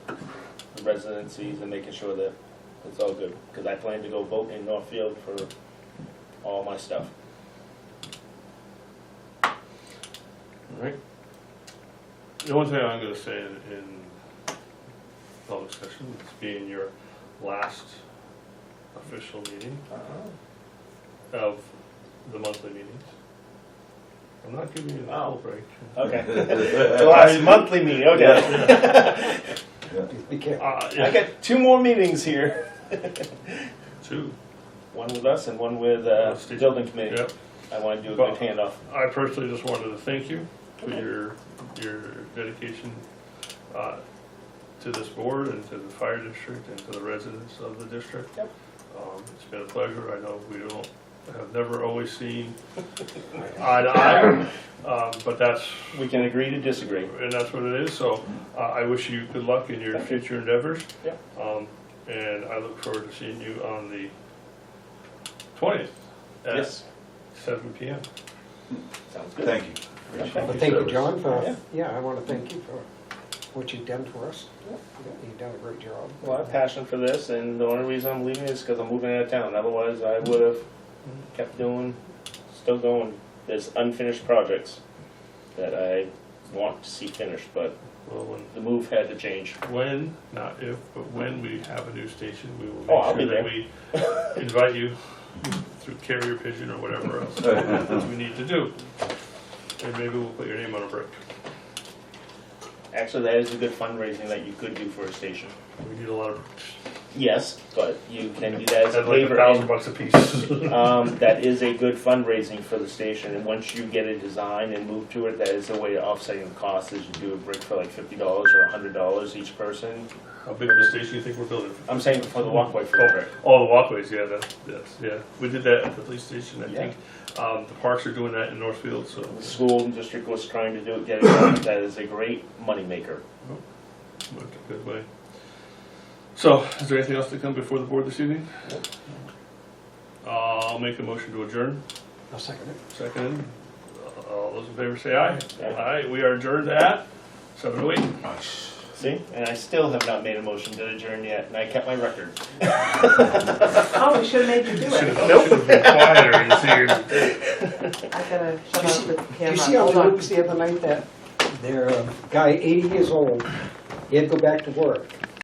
the residencies and making sure that it's all good, because I plan to go vote in Northfield for all my stuff. All right. The one thing I'm gonna say in public session, this being your last official meeting of the monthly meetings, I'm not giving you the Wow. whole break. Okay. The last monthly meeting, okay. Be careful. I Yeah, got 2 more meetings here. 2. One with us and one with the building committee. Yep. I want to do a Well, good handoff. I personally just wanted to thank you for your dedication to this board and to the fire district and to the residents of the district. Yep. It's been a pleasure. I know we have never always seen eye to eye, but that's, We can agree to disagree. and that's what it is. So I wish you good luck in your future endeavors. Yep. And I look forward to seeing you on the 20th at Yes, 7 p.m. sounds good. Thank you. Well, thank you, John, Yeah. for, yeah, I want to thank you for what you've done for us. You've done a great job. Well, I have passion for this, and the only reason I'm leaving is because I'm moving out of town. Otherwise, I would have kept doing, still going. There's unfinished projects that I want to see finished, but Well, the move had to change. when, not if, but when we have a new station, we will Oh, I'll make be sure that we invite you through carrier pigeon or whatever else that we need to do. And maybe we'll put your name on a brick. Actually, that is a good fundraising that you could do for a station. We need a lot of bricks. Yes, but you can do that as a At like favor. $1,000 a piece. That is a good fundraising for the station, and once you get a design and move to it, that is a way of offsetting the cost, is you do a brick for like $50 or $100 each person. How big of a station you think we're building? I'm saying for the walkway for the brick. Oh, the walkways, yeah, yeah. We did that at the police station, I Yeah. think. The parks are doing that in Northfield, so. The school district was trying to do it, get it done. That is a great moneymaker. Worked a good way. So, is there anything else to come before the board this evening? I'll make a motion to adjourn. I'll second it. Second. All those in favor say aye. Aye. Aye, we are adjourned at 7:08. See, and I still have not made a motion to adjourn yet, and I kept my record. Oh, we should have made you do Should it. have been quieter in here. I gotta shut off the Did camera. you see on Hold the on. news the other night that their guy, 80 years old, he had to go back to work.